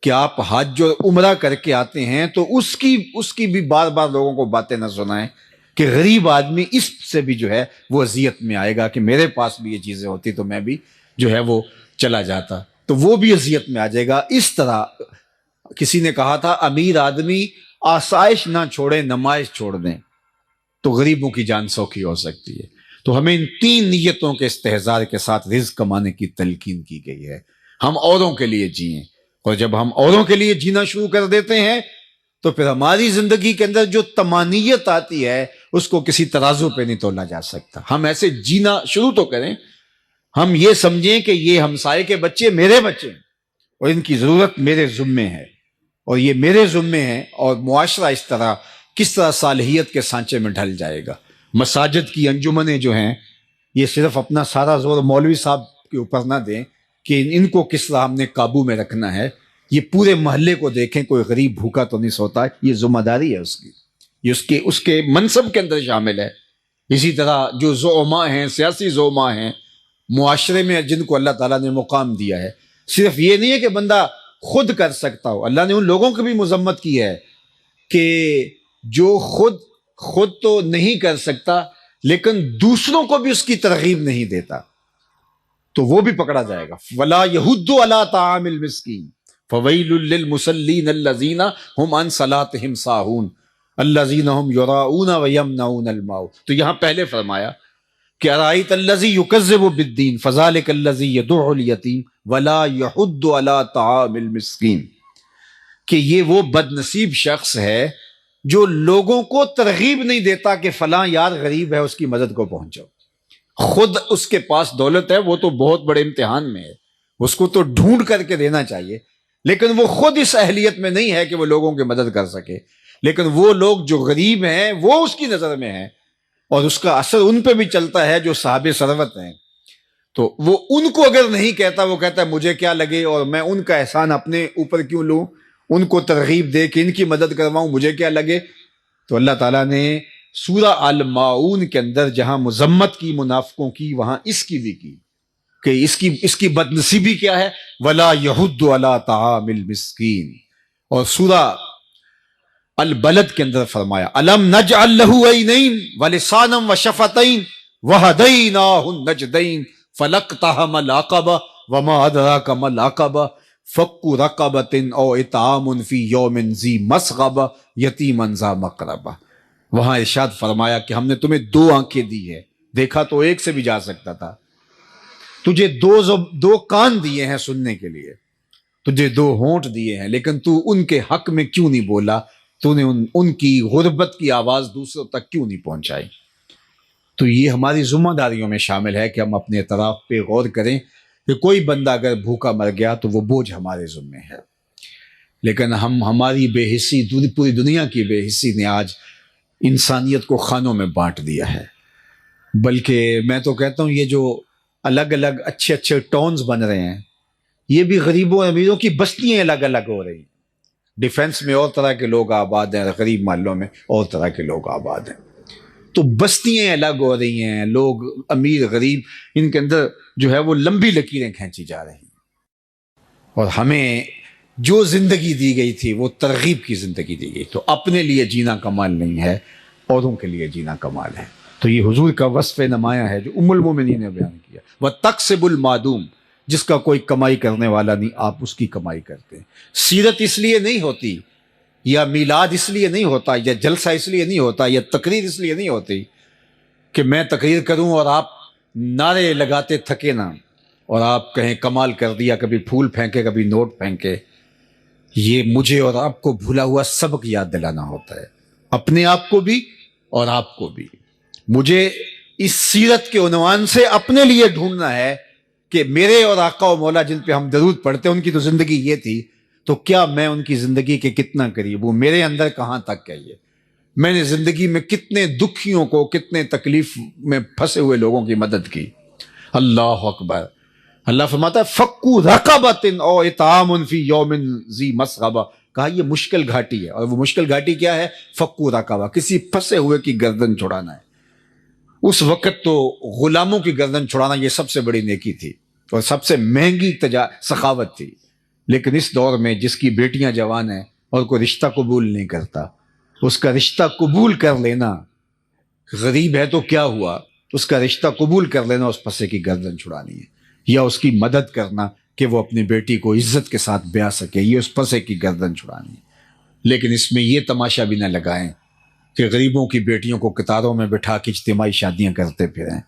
کہ آپ حج اور عمرہ کر کے آتے ہیں تو اس کی بھی بار بار لوگوں کو باتیں نہ سنائیں کہ غریب آدمی اس سے بھی جو ہے وہ اذیت میں آئے گا کہ میرے پاس بھی یہ چیزیں ہوتی تو میں بھی جو ہے وہ چلا جاتا، تو وہ بھی اذیت میں آ جائے گا. اس طرح کسی نے کہا تھا امیر آدمی آسائش نہ چھوڑے نمائش چھوڑ دیں تو غریبوں کی جان سوکھی ہو سکتی ہے. تو ہمیں ان 3 نیتوں کے استحضار کے ساتھ رزق کمانے کی تلقین کی گئی ہے. ہم اوروں کے لیے جئیں، اور جب ہم اوروں کے لیے جینا شروع کر دیتے ہیں تو پھر ہماری زندگی کے اندر جو طمانیت آتی ہے اس کو کسی ترازو پہ نہیں تولا جا سکتا. ہم ایسے جینا شروع تو کریں، ہم یہ سمجھیں کہ یہ ہمسائے کے بچے میرے بچے ہیں اور ان کی ضرورت میرے ذمے ہے اور یہ میرے ذمے ہیں، اور معاشرہ اس طرح کس طرح صالحیت کے سانچے میں ڈھل جائے گا. مساجد کی انجمنیں جو ہیں یہ صرف اپنا سارا زور مولوی صاحب کے اوپر نہ دیں کہ ان کو کس طرح ہم نے قابو میں رکھنا ہے. یہ پورے محلے کو دیکھیں، کوئی غریب بھوکا تو نہیں سوتا. یہ ذمہ داری ہے اس کی، یہ اس کے منصب کے اندر شامل ہے. اسی طرح جو زعماء ہیں، سیاسی زعماء ہیں معاشرے میں جن کو اللہ تعالیٰ نے مقام دیا ہے، صرف یہ نہیں ہے کہ بندہ خود کر سکتا ہو. اللہ نے ان لوگوں کی بھی مذمت کی ہے کہ جو خود تو نہیں کر سکتا لیکن دوسروں کو بھی اس کی ترغیب نہیں دیتا، تو وہ بھی پکڑا جائے گا. وَلَا يَحُضُّ عَلَىٰ طَعَامِ الْمِسْكِينِ فَوَيْلٌ لِّلْمُصَلِّينَ الَّذِينَ هُمْ عَنْ صَلَاتِهِمْ سَاهُونَ الَّذِينَ هُمْ يُرَاءُونَ وَيَمْنَعُونَ الْمَاعُونَ. تو یہاں پہلے فرمایا کہ أَرَأَيْتَ الَّذِي يُكَذِّبُ بِالدِّينِ فَذَلِكَ الَّذِي يَدُعُّ الْيَتِيمَ وَلَا يَحُضُّ عَلَىٰ طَعَامِ الْمِسْكِينِ، کہ یہ وہ بد نصیب شخص ہے جو لوگوں کو ترغیب نہیں دیتا کہ فلاں یار غریب ہے اس کی مدد کو پہنچو. خود اس کے پاس دولت ہے، وہ تو بہت بڑے امتحان میں ہے، اس کو تو ڈھونڈ کر کے دینا چاہیے، لیکن وہ خود اس اہلیت میں نہیں ہے کہ وہ لوگوں کی مدد کر سکے. لیکن وہ لوگ جو غریب ہیں وہ اس کی نظر میں ہیں اور اس کا اثر ان پہ بھی چلتا ہے جو صاحب ثروت ہیں. تو وہ ان کو اگر نہیں کہتا، وہ کہتا ہے مجھے کیا لگے اور میں ان کا احسان اپنے اوپر کیوں لوں، ان کو ترغیب دے کہ ان کی مدد کرواؤں، مجھے کیا لگے. تو اللہ تعالیٰ نے سورہ الماعون کے اندر جہاں مذمت کی منافقوں کی، وہاں اس کی بھی کی کہ اس کی بد نصیبی کیا ہے، وَلَا يَحُضُّ عَلَىٰ طَعَامِ الْمِسْكِينِ. اور سورہ البلد کے اندر فرمایا أَلَمْ نَجْعَلْ لَهُ عَيْنَيْنِ وَلِسَانًا وَشَفَتَيْنِ وَهَدَيْنَاهُ النَّجْدَيْنِ فَلَاقْتَحَمَ الْعَقَبَةَ وَمَا أَدْرَاكَ مَا الْعَقَبَةُ فَكُّ رَقَبَةٍ أَوْ إِطْعَامٌ فِي يَوْمٍ ذِي مَسْغَبَةٍ يَتِيمًا ذَا مَقْرَبَةٍ. وہاں ارشاد فرمایا کہ ہم نے تمہیں 2 آنکھیں دی ہے، دیکھا تو ایک سے بھی جا سکتا تھا، تجھے 2 کان دیے ہیں سننے کے لیے، تجھے 2 ہونٹ دیے ہیں، لیکن تو ان کے حق میں کیوں نہیں بولا، تو نے ان کی غربت کی آواز دوسروں تک کیوں نہیں پہنچائی. تو یہ ہماری ذمہ داریوں میں شامل ہے کہ ہم اپنے اطراف پہ غور کریں کہ کوئی بندہ اگر بھوکا مر گیا تو وہ بوجھ ہمارے ذمے ہے. لیکن ہماری بے حسی، پوری دنیا کی بے حسی نے آج انسانیت کو خانوں میں بانٹ دیا ہے. بلکہ میں تو کہتا ہوں یہ جو الگ الگ اچھے ٹاؤنز بن رہے ہیں، یہ بھی غریبوں اور امیروں کی بستیاں الگ الگ ہو رہی ہیں. ڈیفنس میں اور طرح کے لوگ آباد ہیں، غریب محلوں میں اور طرح کے لوگ آباد ہیں. تو بستیاں الگ ہو رہی ہیں، لوگ امیر غریب ان کے اندر جو ہے وہ لمبی لکیریں کھینچی جا رہی ہیں. اور ہمیں جو زندگی دی گئی تھی وہ ترغیب کی زندگی دی گئی. تو اپنے لیے جینا کمال نہیں ہے، اوروں کے لیے جینا کمال ہے. تو یہ حضور کا وصف نمایاں ہے جو ام المومنین نے بیان کیا. وَتَقْسِبُ الْمَعْدُومَ، جس کا کوئی کمائی کرنے والا نہیں، آپ اس کی کمائی کرتے ہیں. سیرت اس لیے نہیں ہوتی، یا میلاد اس لیے نہیں ہوتا، یا جلسہ اس لیے نہیں ہوتا، یا تقریر اس لیے نہیں ہوتی کہ میں تقریر کروں اور آپ نعرے لگاتے تھکے نہ. اور آپ کہیں کمال کر دیا، کبھی پھول پھینکے کبھی نوٹ پھینکے، یہ مجھے اور آپ کو بھولا ہوا سبق یاد دلانا ہوتا ہے، اپنے آپ کو بھی اور آپ کو بھی۔ مجھے اس سیرت کے عنوان سے اپنے لیے ڈھونڈنا ہے کہ میرے اور آقا و مولا جن پہ ہم درود پڑھتے ہیں ان کی تو زندگی یہ تھی، تو کیا میں ان کی زندگی کے کتنا قریب ہوں، میرے اندر کہاں تک ہے یہ، میں نے زندگی میں کتنے دکھیوں کو، کتنے تکلیف میں پھنسے ہوئے لوگوں کی مدد کی۔ اللہ اکبر۔ اللہ فرماتا ہے فَكُّ رَقَبَةٍ او اطعام فی یوم ذی مسغبہ، کہا یہ مشکل گھاٹی ہے، اور وہ مشکل گھاٹی کیا ہے؟ فَكُّ رَقَبَہ، کسی پھنسے ہوئے کی گردن چھڑانا ہے۔ اس وقت تو غلاموں کی گردن چھڑانا یہ سب سے بڑی نیکی تھی اور سب سے مہنگی سخاوت تھی، لیکن اس دور میں جس کی بیٹیاں جوان ہیں اور کوئی رشتہ قبول نہیں کرتا، اس کا رشتہ قبول کر لینا، غریب ہے تو کیا ہوا، اس کا رشتہ قبول کر لینا، اس پھنسے کی گردن چھڑانی ہے، یا اس کی مدد کرنا کہ وہ اپنی بیٹی کو عزت کے ساتھ بیاہ سکے، یہ اس پھنسے کی گردن چھڑانی ہے۔ لیکن اس میں یہ تماشا بھی نہ لگائیں کہ غریبوں کی بیٹیوں کو قطاروں میں بٹھا کے اجتماعی شادیاں کرتے پھریں۔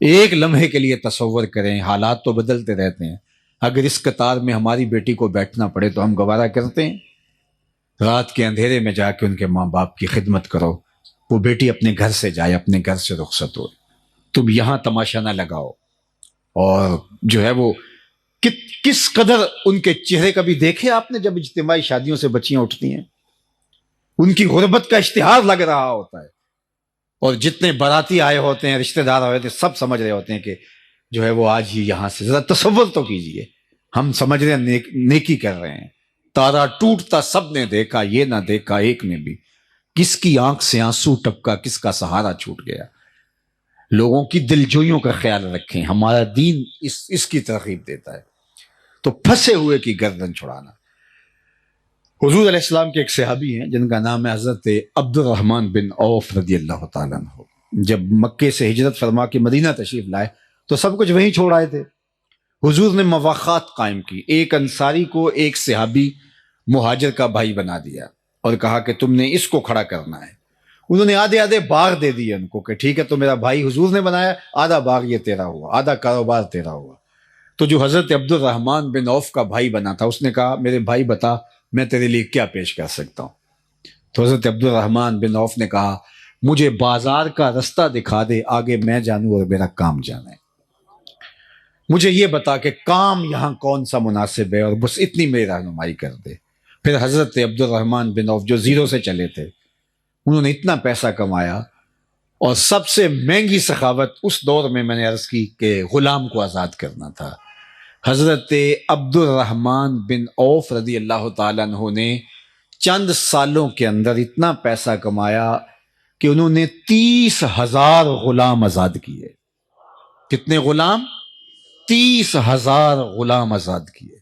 ایک لمحے کے لیے تصور کریں، حالات تو بدلتے رہتے ہیں، اگر اس قطار میں ہماری بیٹی کو بیٹھنا پڑے تو ہم گوارہ کرتے ہیں؟ رات کے اندھیرے میں جا کے ان کے ماں باپ کی خدمت کرو، وہ بیٹی اپنے گھر سے جائے، اپنے گھر سے رخصت ہو، تم یہاں تماشا نہ لگاؤ۔ اور جو ہے وہ کس قدر ان کے چہرے کبھی دیکھے آپ نے جب اجتماعی شادیوں سے بچیاں اٹھتی ہیں؟ ان کی غربت کا اشتہار لگ رہا ہوتا ہے، اور جتنے باراتی آئے ہوتے ہیں، رشتہ دار آئے ہوتے ہیں، سب سمجھ رہے ہوتے ہیں کہ جو ہے وہ آج ہی یہاں سے، ذرا تصور تو کیجئے، ہم سمجھ رہے ہیں نیکی کر رہے ہیں، تارا ٹوٹتا سب نے دیکھا، یہ نہ دیکھا ایک نے بھی، کس کی آنکھ سے آنسو ٹپکا، کس کا سہارا چھوٹ گیا۔ لوگوں کی دلجوئیوں کا خیال رکھیں، ہمارا دین اس کی ترغیب دیتا ہے۔ تو پھنسے ہوئے کی گردن چھڑانا۔ حضور علیہ السلام کے ایک صحابی ہیں جن کا نام ہے حضرت عبد الرحمن بن عوف رضی اللہ تعالیٰ عنہ۔ جب مکے سے ہجرت فرما کے مدینہ تشریف لائے تو سب کچھ وہیں چھوڑ آئے تھے۔ حضور نے مواخات قائم کی، ایک انصاری کو ایک صحابی مہاجر کا بھائی بنا دیا اور کہا کہ تم نے اس کو کھڑا کرنا ہے۔ انہوں نے آدھے آدھے باغ دے دیے ان کو کہ ٹھیک ہے تو میرا بھائی حضور نے بنایا، آدھا باغ یہ تیرا ہوا، آدھا کاروبار تیرا ہوا۔ تو جو حضرت عبد الرحمن بن عوف کا بھائی بنا تھا اس نے کہا میرے بھائی بتا میں تیرے لیے کیا پیش کر سکتا ہوں؟ تو حضرت عبد الرحمن بن عوف نے کہا مجھے بازار کا رستہ دکھا دے، آگے میں جانوں اور میرا کام جانے، مجھے یہ بتا کہ کام یہاں کون سا مناسب ہے اور بس اتنی میری رہنمائی کر دے۔ پھر حضرت عبد الرحمن بن عوف جو زیرو سے چلے تھے انہوں نے اتنا پیسہ کمایا، اور سب سے مہنگی سخاوت اس دور میں نے عرض کی کہ غلام کو آزاد کرنا تھا۔ حضرت عبد الرحمن بن عوف رضی اللہ تعالیٰ عنہ نے چند سالوں کے اندر اتنا پیسہ کمایا کہ انہوں نے 30,000 غلام آزاد کیے۔ کتنے غلام؟ 30,000 غلام آزاد کیے۔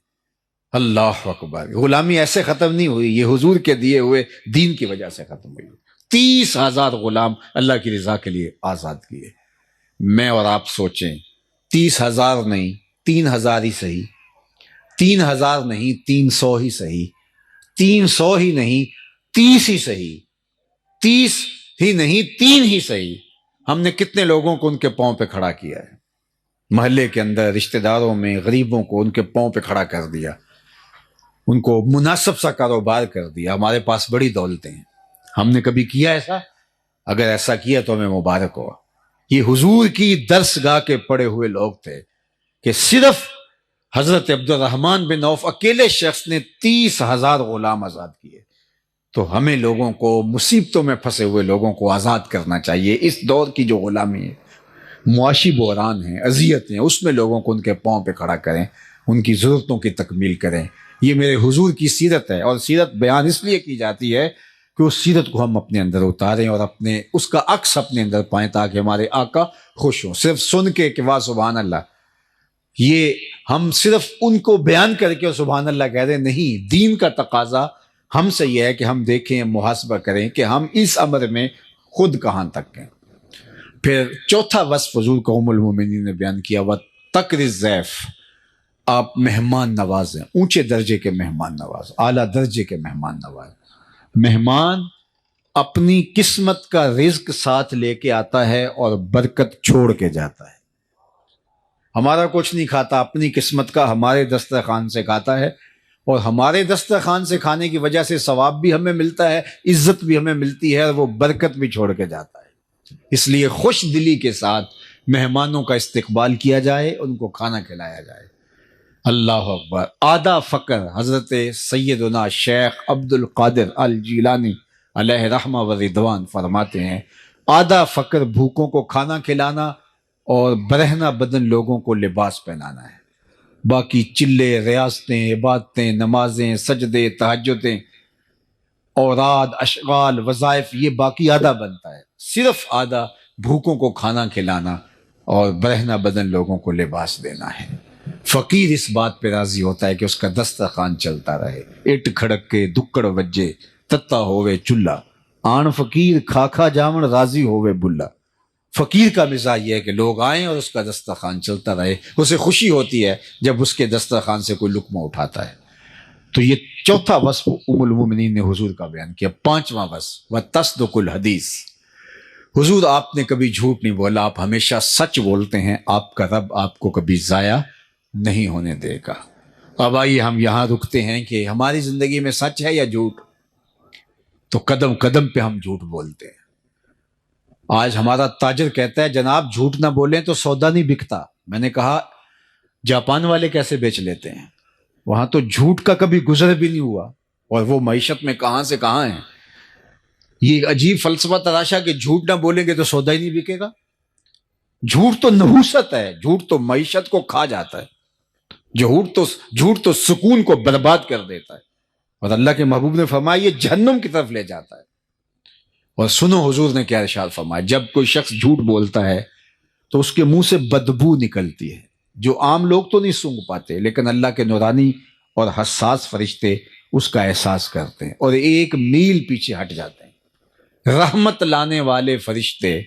اللہ اکبر۔ غلامی ایسے ختم نہیں ہوئی، یہ حضور کے دیے ہوئے دین کی وجہ سے ختم ہوئی۔ 30,000 غلام اللہ کی رضا کے لیے آزاد کیے۔ میں اور آپ سوچیں، 30,000 نہیں 3,000 ہی صحیح، 3,000 نہیں 300 ہی صحیح، 300 ہی نہیں 30 ہی صحیح، 30 ہی نہیں 3 ہی صحیح، ہم نے کتنے لوگوں کو ان کے پاؤں پہ کھڑا کیا ہے، محلے کے اندر، رشتہ داروں میں، غریبوں کو ان کے پاؤں پہ کھڑا کر دیا، ان کو مناسب سا کاروبار کر دیا۔ ہمارے پاس بڑی دولتیں ہیں، ہم نے کبھی کیا ایسا؟ اگر ایسا کیا تو ہمیں مبارک ہوا۔ یہ حضور کی درسگاہ کے پڑے ہوئے لوگ تھے کہ صرف حضرت عبد الرحمن بن عوف اکیلے شخص نے 30,000 غلام آزاد کیے۔ تو ہمیں لوگوں کو، مصیبتوں میں پھنسے ہوئے لوگوں کو آزاد کرنا چاہیے۔ اس دور کی جو غلامی ہے، معاشی بحران ہیں، اذیت ہیں، اس میں لوگوں کو ان کے پاؤں پہ کھڑا کریں، ان کی ضرورتوں کی تکمیل کریں۔ یہ میرے حضور کی سیرت ہے، اور سیرت بیان اس لیے کی جاتی ہے کہ اس سیرت کو ہم اپنے اندر اتاریں اور اس کا عکس اپنے اندر پائیں تاکہ ہمارے آقا خوش ہوں۔ صرف سن کے کہ واہ سبحان اللہ، یہ ہم صرف ان کو بیان کر کے سبحان اللہ کہہ رہے نہیں، دین کا تقاضا ہم سے یہ ہے کہ ہم دیکھیں، محاسبہ کریں کہ ہم اس امر میں خود کہاں تک ہیں۔ پھر چوتھا وصف حضور کو ام المومنین نے بیان کیا، وہ تکر الضیف، آپ مہمان نواز ہیں، اونچے درجے کے مہمان نواز، اعلیٰ درجے کے مہمان نواز۔ مہمان اپنی قسمت کا رزق ساتھ لے کے آتا ہے اور برکت چھوڑ کے جاتا ہے۔ ہمارا کچھ نہیں کھاتا، اپنی قسمت کا ہمارے دسترخوان سے کھاتا ہے، اور ہمارے دسترخوان سے کھانے کی وجہ سے ثواب بھی ہمیں ملتا ہے، عزت بھی ہمیں ملتی ہے، اور وہ برکت بھی چھوڑ کے جاتا ہے۔ اس لیے خوش دلی کے ساتھ مہمانوں کا استقبال کیا جائے، ان کو کھانا کھلایا جائے۔ اللہ اکبر۔ آدھا فقر حضرت سیدنا شیخ عبد القادر الجیلانی علیہ رحمہ و رضوان فرماتے ہیں، آدھا فقر بھوکوں کو کھانا کھلانا اور برہنہ بدن لوگوں کو لباس پہنانا ہے۔ باقی چلے، ریاستیں، عبادتیں، نمازیں، سجدے، تہجدیں، اوراد، اشغال، وظائف، یہ باقی آدھا بنتا ہے۔ صرف آدھا بھوکوں کو کھانا کھلانا اور برہنہ بدن لوگوں کو لباس دینا ہے۔ فقیر اس بات پہ راضی ہوتا ہے کہ اس کا دسترخوان چلتا رہے، اٹ کھڑک کے دکڑ وجے تتا ہوئے چلہ، آن فقیر کھا کھا جامن راضی ہوئے بلا۔ فقیر کا مزاج یہ ہے کہ لوگ آئیں اور اس کا دسترخوان چلتا رہے، اسے خوشی ہوتی ہے جب اس کے دسترخوان سے کوئی لقمہ اٹھاتا ہے۔ تو یہ چوتھا وصف ام المومنین نے حضور کا بیان کیا۔ پانچواں وصف وتصدق الحدیث، حضور آپ نے کبھی جھوٹ نہیں بولا، آپ ہمیشہ سچ بولتے ہیں، آپ کا رب آپ کو کبھی ضائع نہیں ہونے دے گا۔ اب آئیے ہم یہاں رکتے ہیں کہ ہماری زندگی میں سچ ہے یا جھوٹ؟ تو قدم قدم پہ ہم جھوٹ بولتے ہیں۔ آج ہمارا تاجر کہتا ہے جناب جھوٹ نہ بولیں تو سودا نہیں بکتا۔ میں نے کہا جاپان والے کیسے بیچ لیتے ہیں؟ وہاں تو جھوٹ کا کبھی گزر بھی نہیں ہوا، اور وہ معیشت میں کہاں سے کہاں ہیں۔ یہ عجیب فلسفہ تراشا کہ جھوٹ نہ بولیں گے تو سودا ہی نہیں بکے گا۔ جھوٹ تو نحوست ہے، جھوٹ تو معیشت کو کھا جاتا ہے، جھوٹ تو سکون کو برباد کر دیتا ہے، اور اللہ کے محبوب نے فرمایا یہ جہنم کی طرف لے جاتا ہے۔ اور سنو حضور نے کیا ارشاد فرمایا، جب کوئی شخص جھوٹ بولتا ہے تو اس کے منہ سے بدبو نکلتی ہے، جو عام لوگ تو نہیں سونگھ پاتے، لیکن اللہ کے نورانی اور حساس فرشتے اس کا احساس کرتے ہیں اور ایک میل پیچھے ہٹ جاتے ہیں۔ رحمت لانے والے فرشتے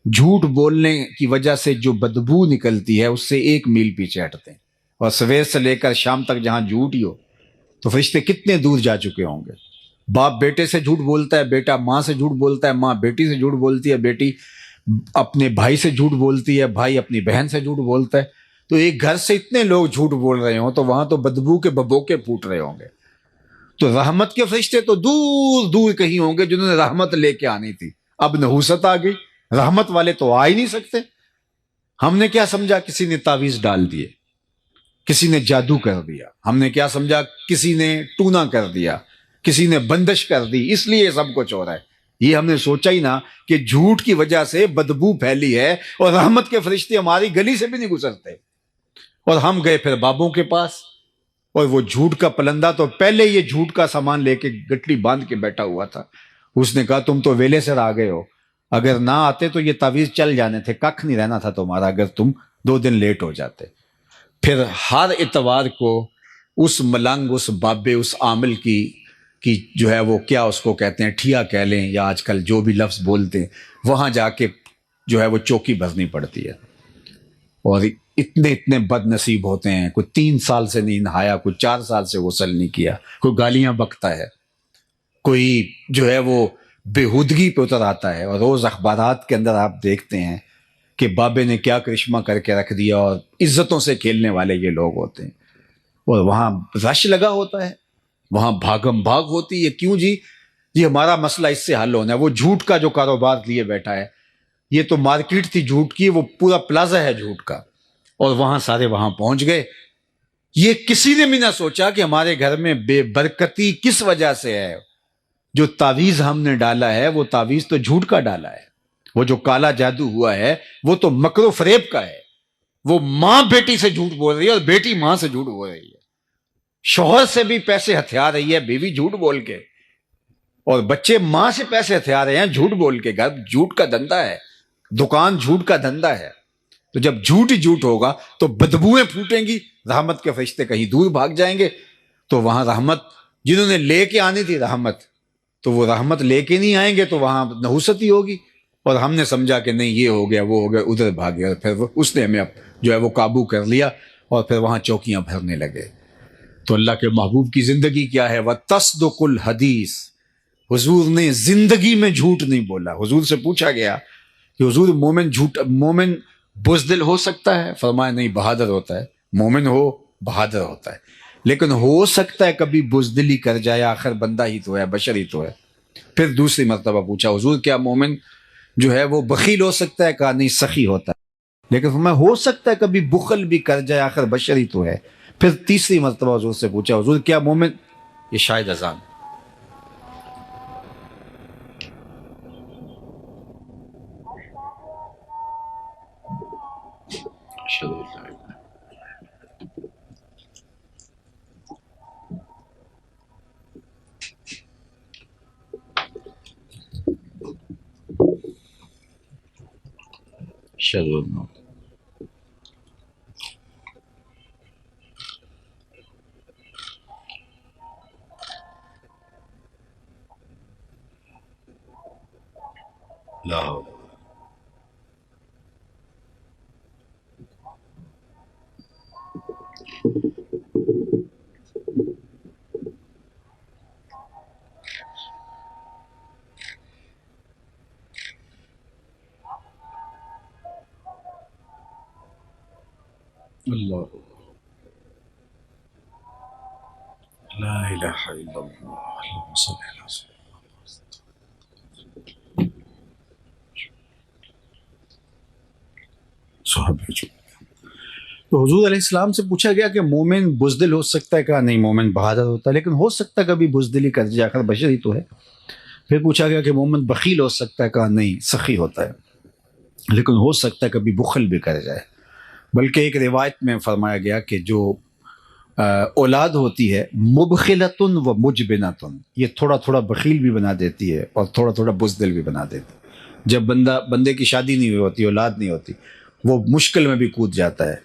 جھوٹ بولنے کی وجہ سے جو بدبو نکلتی ہے اس سے ایک میل پیچھے ہٹتے ہیں، اور سویر سے لے کر شام تک جہاں جھوٹ ہی ہو تو فرشتے کتنے دور جا چکے ہوں گے۔ باپ بیٹے سے جھوٹ بولتا ہے، بیٹا ماں سے جھوٹ بولتا ہے، ماں بیٹی سے جھوٹ بولتی ہے، بیٹی اپنے بھائی سے جھوٹ بولتی ہے، بھائی اپنی بہن سے جھوٹ بولتا ہے۔ تو ایک گھر سے اتنے لوگ جھوٹ بول رہے ہوں تو وہاں تو بدبو کے ببوکے پھوٹ رہے ہوں گے۔ تو رحمت کے فرشتے تو دور دور کہیں ہوں گے جنہوں نے رحمت لے کے آنی تھی، اب نحوست آ گئی، رحمت والے تو آ ہی نہیں سکتے۔ ہم نے کیا سمجھا کسی نے تعویذ ڈال دیے، کسی نے جادو کر دیا، ہم نے کیا سمجھا کسی نے ٹونا کر دیا، کسی نے بندش کر دی، اس لیے سب کچھ ہو رہا ہے۔ یہ ہم نے سوچا ہی نہ کہ جھوٹ کی وجہ سے بدبو پھیلی ہے، اور رحمت کے فرشتے ہماری گلی سے بھی نہیں گزرتے، اور ہم گئے پھر بابوں کے پاس، اور وہ جھوٹ کا پلندہ تو پہلے یہ جھوٹ کا سامان لے کے گٹلی باندھ کے بیٹھا ہوا تھا۔ اس نے کہا تم تو ویلے سے آ گئے ہو، اگر نہ آتے تو یہ تعویذ چل جانے تھے، ککھ نہیں رہنا تھا تمہارا اگر تم 2 دن لیٹ ہو جاتے۔ پھر ہر اتوار کو اس ملنگ، اس بابے، اس عامل کی جو ہے وہ کیا اس کو کہتے ہیں، ٹھیا کہہ لیں یا آج کل جو بھی لفظ بولتے ہیں، وہاں جا کے جو ہے وہ چوکی بھرنی پڑتی ہے۔ اور اتنے بد نصیب ہوتے ہیں، کوئی 3 سال سے نہیں نہایا، کوئی 4 سال سے غسل نہیں کیا، کوئی گالیاں بکتا ہے، کوئی جو ہے وہ بےہودگی پہ اتر آتا ہے، اور روز اخبارات کے اندر آپ دیکھتے ہیں کہ بابے نے کیا کرشمہ کر کے رکھ دیا، اور عزتوں سے کھیلنے والے یہ لوگ ہوتے ہیں۔ اور وہاں رش لگا ہوتا ہے، وہاں بھاگم بھاگ ہوتی ہے، کیوں جی ہمارا مسئلہ اس سے حل ہونا ہے۔ وہ جھوٹ کا جو کاروبار لیے بیٹھا ہے، یہ تو مارکیٹ تھی جھوٹ کی، وہ پورا پلازا ہے جھوٹ کا، اور وہاں سارے وہاں پہنچ گئے۔ یہ کسی نے بھی نہ سوچا کہ ہمارے گھر میں بے برکتی کس وجہ سے ہے۔ جو تعویذ ہم نے ڈالا ہے وہ تعویذ تو جھوٹ کا ڈالا ہے، وہ جو کالا جادو ہوا ہے وہ تو مکر و فریب کا ہے۔ وہ ماں بیٹی سے جھوٹ بول رہی ہے اور بیٹی ماں سے جھوٹ بول رہی ہے، شوہر سے بھی پیسے ہتھیا رہی ہے بیوی جھوٹ بول کے، اور بچے ماں سے پیسے ہتھیا رہے ہیں جھوٹ بول کے۔ گھر جھوٹ کا دھندا ہے، دکان جھوٹ کا دھندا ہے۔ تو جب جھوٹ ہی جھوٹ ہوگا تو بدبوئیں پھوٹیں گی، رحمت کے فرشتے کہیں دور بھاگ جائیں گے، تو وہاں رحمت جنہوں نے لے کے آنی تھی رحمت، تو وہ رحمت لے کے نہیں آئیں گے تو وہاں نحوست ہی ہوگی۔ اور ہم نے سمجھا کہ نہیں یہ ہو گیا وہ ہو گیا، ادھر بھاگ گیا، پھر اس نے ہمیں جو ہے وہ قابو کر لیا، اور پھر وہاں چوکیاں بھرنے لگے۔ تو اللہ کے محبوب کی زندگی کیا ہے؟ وَتَصْدُقُ الْحَدِيث، حضور نے زندگی میں جھوٹ نہیں بولا۔ حضور سے پوچھا گیا کہ حضور مومن بزدل ہو سکتا ہے؟ فرمایا نہیں، بہادر ہوتا ہے. مومن ہو بہادر ہوتا ہے، لیکن ہو سکتا ہے کبھی بزدلی کر جائے، آخر بندہ ہی تو ہے، بشر ہی تو ہے. پھر دوسری مرتبہ پوچھا حضور کیا مومن جو ہے وہ بخیل ہو سکتا ہے؟ کہا نہیں، سخی ہوتا ہے. لیکن فرمایا ہو سکتا ہے کبھی بخل بھی کر جائے، آخر بشر ہی تو ہے. پھر تیسری مرتبہ حضور سے پوچھا حضور کیا مومن، یہ شاید اذان. اللہ لا الہ الا اللہ اللہم صلی علی صحابہ. تو حضور علیہ السلام سے پوچھا گیا کہ مومن بزدل ہو سکتا ہے؟ کہا نہیں، مومن بہادر ہوتا ہے، لیکن ہو سکتا ہے کبھی بزدلی کر جائے، آخر بشر ہی تو ہے. پھر پوچھا گیا کہ مومن بخیل ہو سکتا ہے؟ کہا نہیں، سخی ہوتا ہے، لیکن ہو سکتا ہے کبھی بخل بھی کر جائے. بلکہ ایک روایت میں فرمایا گیا کہ جو اولاد ہوتی ہے مبخلتن و مجبنتن، یہ تھوڑا تھوڑا بخیل بھی بنا دیتی ہے اور تھوڑا تھوڑا بزدل بھی بنا دیتی ہے. جب بندے کی شادی نہیں ہوئی ہوتی، اولاد نہیں ہوتی، وہ مشکل میں بھی کود جاتا ہے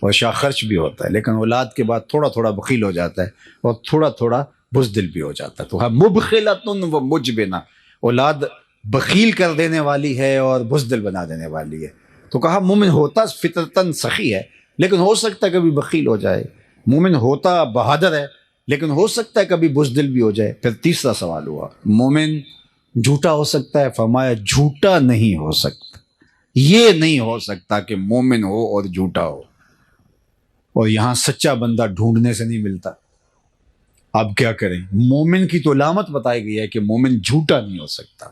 اور شاہ خرچ بھی ہوتا ہے، لیکن اولاد کے بعد تھوڑا تھوڑا بخیل ہو جاتا ہے اور تھوڑا تھوڑا بزدل بھی ہو جاتا ہے. تو ہاں، مبخلتن و مجبنہ، اولاد بخیل کر دینے والی ہے اور بزدل بنا دینے والی ہے. تو کہا مومن ہوتا فطرتاً سخی ہے، لیکن ہو سکتا ہے کبھی بخیل ہو جائے. مومن ہوتا بہادر ہے، لیکن ہو سکتا ہے کبھی بزدل بھی ہو جائے. پھر تیسرا سوال ہوا مومن جھوٹا ہو سکتا ہے؟ فرمایا جھوٹا نہیں ہو سکتا. یہ نہیں ہو سکتا کہ مومن ہو اور جھوٹا ہو. اور یہاں سچا بندہ ڈھونڈنے سے نہیں ملتا. اب کیا کریں؟ مومن کی تو علامت بتائی گئی ہے کہ مومن جھوٹا نہیں ہو سکتا.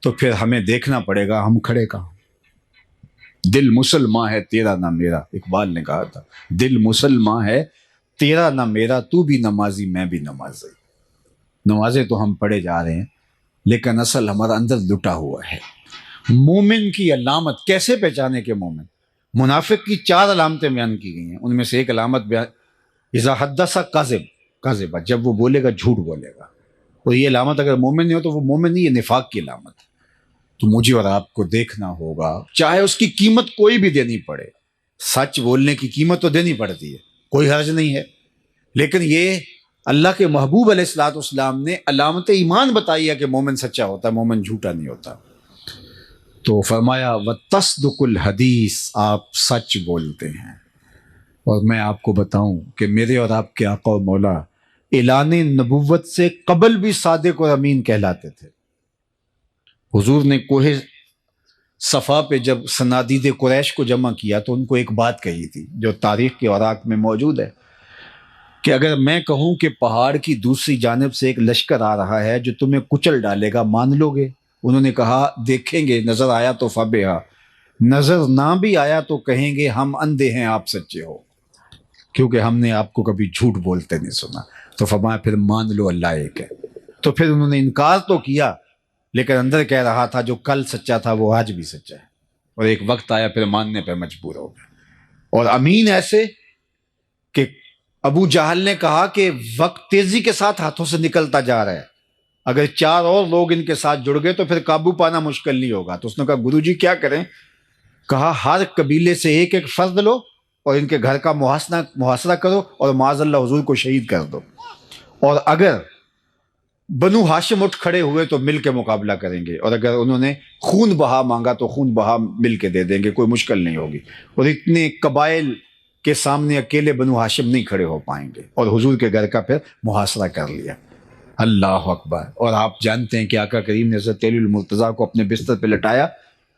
تو پھر ہمیں دیکھنا پڑے گا ہم کھڑے کہاں. دل مسلمان ہے تیرا نہ میرا، اقبال نے کہا تھا، دل مسلمان ہے تیرا نہ میرا، تو بھی نمازی میں بھی نمازی. نمازیں تو ہم پڑھے جا رہے ہیں، لیکن اصل ہمارا اندر لٹا ہوا ہے. مومن کی علامت کیسے پہچانے کے مومن؟ منافق کی 4 علامتیں بیان کی گئی ہیں، ان میں سے ایک علامت اذا حدث کذب، جب وہ بولے گا جھوٹ بولے گا. اور یہ علامت اگر مومن نہیں ہو تو وہ مومن نہیں، یہ نفاق کی علامت ہے. تو مجھے اور آپ کو دیکھنا ہوگا، چاہے اس کی قیمت کوئی بھی دینی پڑے. سچ بولنے کی قیمت تو دینی پڑتی ہے، کوئی حرج نہیں ہے، لیکن یہ اللہ کے محبوب علیہ الصلوۃ والسلام نے علامت ایمان بتائی ہے کہ مومن سچا ہوتا ہے، مومن جھوٹا نہیں ہوتا. تو فرمایا وتصدق الحدیث، آپ سچ بولتے ہیں. اور میں آپ کو بتاؤں کہ میرے اور آپ کے آقا و مولا اعلان نبوت سے قبل بھی صادق اور امین کہلاتے تھے. حضور نے کوہ صفا پہ جب صنادید قریش کو جمع کیا تو ان کو ایک بات کہی تھی جو تاریخ کے اوراق میں موجود ہے کہ اگر میں کہوں کہ پہاڑ کی دوسری جانب سے ایک لشکر آ رہا ہے جو تمہیں کچل ڈالے گا، مان لو گے؟ انہوں نے کہا دیکھیں گے، نظر آیا تو فبہا، نظر نہ بھی آیا تو کہیں گے ہم اندھے ہیں، آپ سچے ہو، کیونکہ ہم نے آپ کو کبھی جھوٹ بولتے نہیں سنا. تو فرمایا پھر مان لو اللہ ایک ہے. تو پھر انہوں نے انکار تو کیا، لیکن اندر کہہ رہا تھا جو کل سچا تھا وہ آج بھی سچا ہے. اور ایک وقت آیا پھر ماننے پہ مجبور ہو گئے. اور امین ایسے کہ ابو جہل نے کہا کہ وقت تیزی کے ساتھ ہاتھوں سے نکلتا جا رہا ہے، اگر 4 اور لوگ ان کے ساتھ جڑ گئے تو پھر قابو پانا مشکل نہیں ہوگا. تو اس نے کہا گرو جی کیا کریں؟ کہا ہر قبیلے سے ایک ایک فرد لو اور ان کے گھر کا محاصرہ کرو اور معاذ اللہ حضور کو شہید کر دو، اور اگر بنو ہاشم اٹھ کھڑے ہوئے تو مل کے مقابلہ کریں گے، اور اگر انہوں نے خون بہا مانگا تو خون بہا مل کے دے دیں گے، کوئی مشکل نہیں ہوگی. اور اتنے قبائل کے سامنے اکیلے بنو ہاشم نہیں کھڑے ہو پائیں گے. اور حضور کے گھر کا پھر محاصرہ کر لیا. اللہ اکبر. اور آپ جانتے ہیں کہ آقا کریم نے حضرت علی المرتضیٰ کو اپنے بستر پہ لٹایا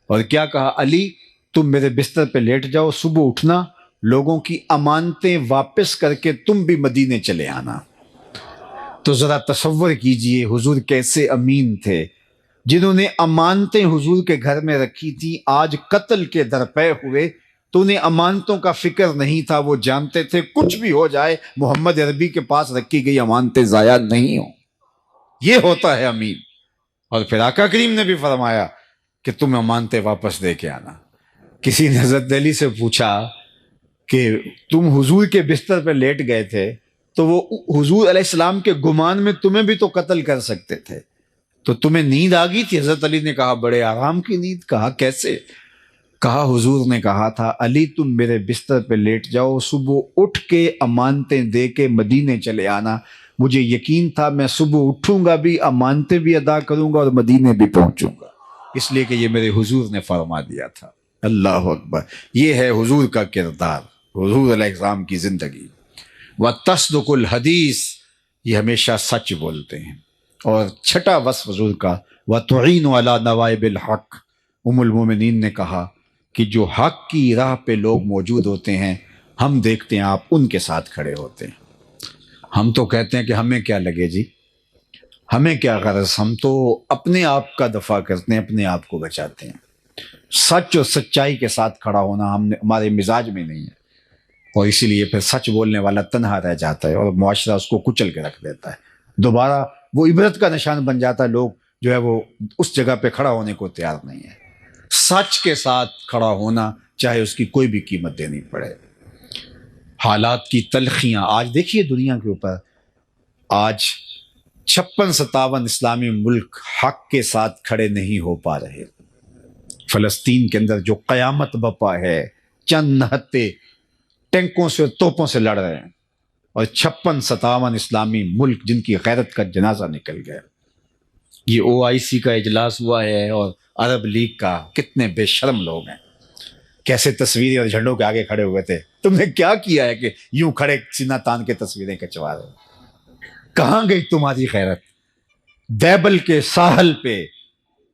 اور کیا کہا؟ علی تم میرے بستر پہ لیٹ جاؤ، صبح اٹھنا، لوگوں کی امانتیں واپس کر کے تم بھی مدینے چلے آنا۔ تو ذرا تصور کیجئے حضور کیسے امین تھے، جنہوں نے امانتیں حضور کے گھر میں رکھی تھی، آج قتل کے درپے ہوئے تو انہیں امانتوں کا فکر نہیں تھا۔ وہ جانتے تھے کچھ بھی ہو جائے محمد عربی کے پاس رکھی گئی امانتیں ضائع نہیں ہوں۔ یہ ہوتا ہے امین۔ اور پھر آقا کریم نے بھی فرمایا کہ تم امانتیں واپس دے کے آنا۔ کسی نے حضرت علی سے پوچھا کہ تم حضور کے بستر پہ لیٹ گئے تھے تو وہ حضور علیہ السلام کے گمان میں تمہیں بھی تو قتل کر سکتے تھے، تو تمہیں نیند آ گئی تھی؟ حضرت علی نے کہا بڑے آرام کی نیند۔ کہا کیسے؟ کہا حضور نے کہا تھا علی تم میرے بستر پہ لیٹ جاؤ، صبح اٹھ کے امانتیں دے کے مدینے چلے آنا۔ مجھے یقین تھا میں صبح اٹھوں گا بھی، امانتیں بھی ادا کروں گا اور مدینے بھی پہنچوں گا، اس لیے کہ یہ میرے حضور نے فرما دیا تھا۔ اللہ اکبر۔ یہ ہے حضور کا کردار، حضور علیہ السلام کی زندگی۔ وَتَصْدُقُ الْحَدِيث، یہ ہمیشہ سچ بولتے ہیں۔ اور چھٹا وصف حضور کا وَتُعِينُ عَلَى نَوَائِبِ الْحَقِّ، ام المومنین نے کہا کہ جو حق کی راہ پہ لوگ موجود ہوتے ہیں ہم دیکھتے ہیں آپ ان کے ساتھ کھڑے ہوتے ہیں۔ ہم تو کہتے ہیں کہ ہمیں کیا لگے جی، ہمیں کیا غرض، ہم تو اپنے آپ کا دفاع کرتے ہیں، اپنے آپ کو بچاتے ہیں۔ سچ اور سچائی کے ساتھ کھڑا ہونا ہمارے مزاج میں نہیں ہے، اور اسی لیے پھر سچ بولنے والا تنہا رہ جاتا ہے اور معاشرہ اس کو کچل کے رکھ دیتا ہے، دوبارہ وہ عبرت کا نشان بن جاتا ہے۔ لوگ جو ہے وہ اس جگہ پہ کھڑا ہونے کو تیار نہیں ہے۔ سچ کے ساتھ کھڑا ہونا چاہے اس کی کوئی بھی قیمت دینی پڑے۔ حالات کی تلخیاں آج دیکھیے دنیا کے اوپر، آج 56-57 اسلامی ملک حق کے ساتھ کھڑے نہیں ہو پا رہے۔ فلسطین کے اندر جو قیامت بپا ہے، چند نہتے ٹینکوں سے اور توپوں سے لڑ رہے ہیں، اور 56-57 اسلامی ملک جن کی غیرت کا جنازہ نکل گیا۔ یہ OIC کا اجلاس ہوا ہے اور عرب لیگ کا، کتنے بے شرم لوگ ہیں، کیسے تصویریں اور جھنڈوں کے آگے کھڑے ہوئے تھے۔ تم نے کیا کیا ہے کہ یوں کھڑے سینہ تان کے تصویریں کھنچوا رہے ہو؟ کہاں گئی تمہاری غیرت؟ دیبل کے ساحل پہ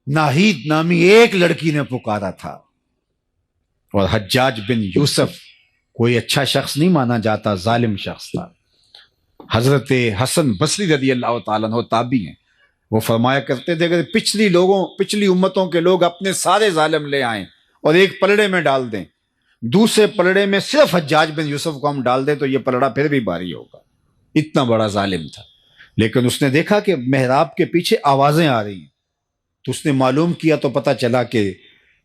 ناہید نامی ایک لڑکی نے پکارا تھا، اور حجاج بن یوسف کوئی اچھا شخص نہیں مانا جاتا، ظالم شخص تھا۔ حضرت حسن بصری رضی اللہ تعالیٰ عنہ تابعی ہیں، وہ فرمایا کرتے تھے کہ پچھلی امتوں کے لوگ اپنے سارے ظالم لے آئیں اور ایک پلڑے میں ڈال دیں، دوسرے پلڑے میں صرف حجاج بن یوسف کو ہم ڈال دیں تو یہ پلڑا پھر بھی بھاری ہوگا۔ اتنا بڑا ظالم تھا، لیکن اس نے دیکھا کہ محراب کے پیچھے آوازیں آ رہی ہیں، تو اس نے معلوم کیا تو پتہ چلا کہ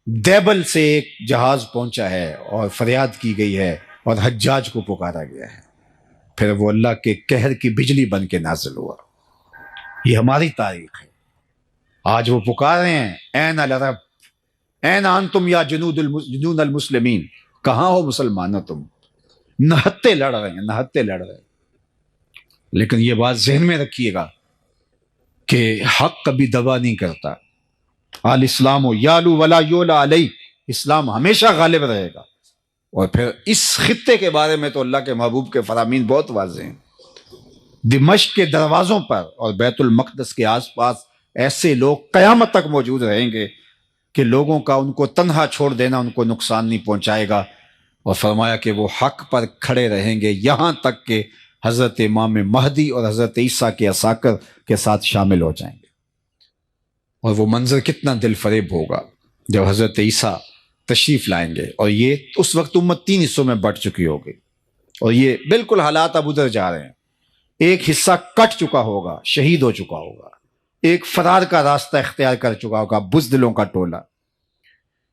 دیبل سے ایک جہاز پہنچا ہے اور فریاد کی گئی ہے اور حجاج کو پکارا گیا ہے۔ پھر وہ اللہ کے قہر کی بجلی بن کے نازل ہوا۔ یہ ہماری تاریخ ہے۔ آج وہ پکار رہے ہیں این العرب این انتم یا جنون المسلمین، کہاں ہو مسلمانوں تم؟ نہتے لڑ رہے ہیں، نہتے لڑ رہے ہیں۔ لیکن یہ بات ذہن میں رکھیے گا کہ حق کبھی دبا نہیں کرتا۔ الاسلام یالو ولا یولا علیہ، اسلام ہمیشہ غالب رہے گا۔ اور پھر اس خطے کے بارے میں تو اللہ کے محبوب کے فرامین بہت واضح ہیں۔ دمشق کے دروازوں پر اور بیت المقدس کے آس پاس ایسے لوگ قیامت تک موجود رہیں گے کہ لوگوں کا ان کو تنہا چھوڑ دینا ان کو نقصان نہیں پہنچائے گا، اور فرمایا کہ وہ حق پر کھڑے رہیں گے یہاں تک کہ حضرت امام مہدی اور حضرت عیسیٰ کے عساکر کے ساتھ شامل ہو جائیں گے۔ اور وہ منظر کتنا دل فریب ہوگا جب حضرت عیسیٰ تشریف لائیں گے، اور یہ اس وقت امت 3 حصوں میں بٹ چکی ہوگی، اور یہ بالکل حالات اب ادھر جا رہے ہیں۔ ایک حصہ کٹ چکا ہوگا، شہید ہو چکا ہوگا، ایک فرار کا راستہ اختیار کر چکا ہوگا، بزدلوں کا ٹولہ،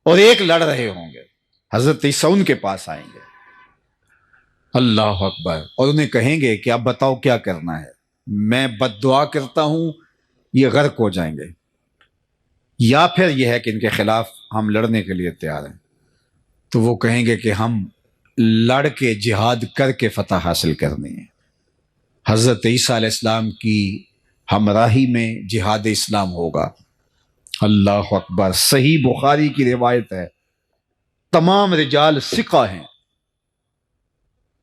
اور ایک لڑ رہے ہوں گے۔ حضرت عیسیٰ ان کے پاس آئیں گے، اللہ اکبر، اور انہیں کہیں گے کہ اب بتاؤ کیا کرنا ہے، میں بد دعا کرتا ہوں یہ غرق ہو جائیں گے، یا پھر یہ ہے کہ ان کے خلاف ہم لڑنے کے لیے تیار ہیں۔ تو وہ کہیں گے کہ ہم لڑ کے جہاد کر کے فتح حاصل کرنی ہے۔ حضرت عیسیٰ علیہ السلام کی ہمراہی میں جہاد اسلام ہوگا۔ اللہ اکبر، صحیح بخاری کی روایت ہے، تمام رجال ثقہ ہیں۔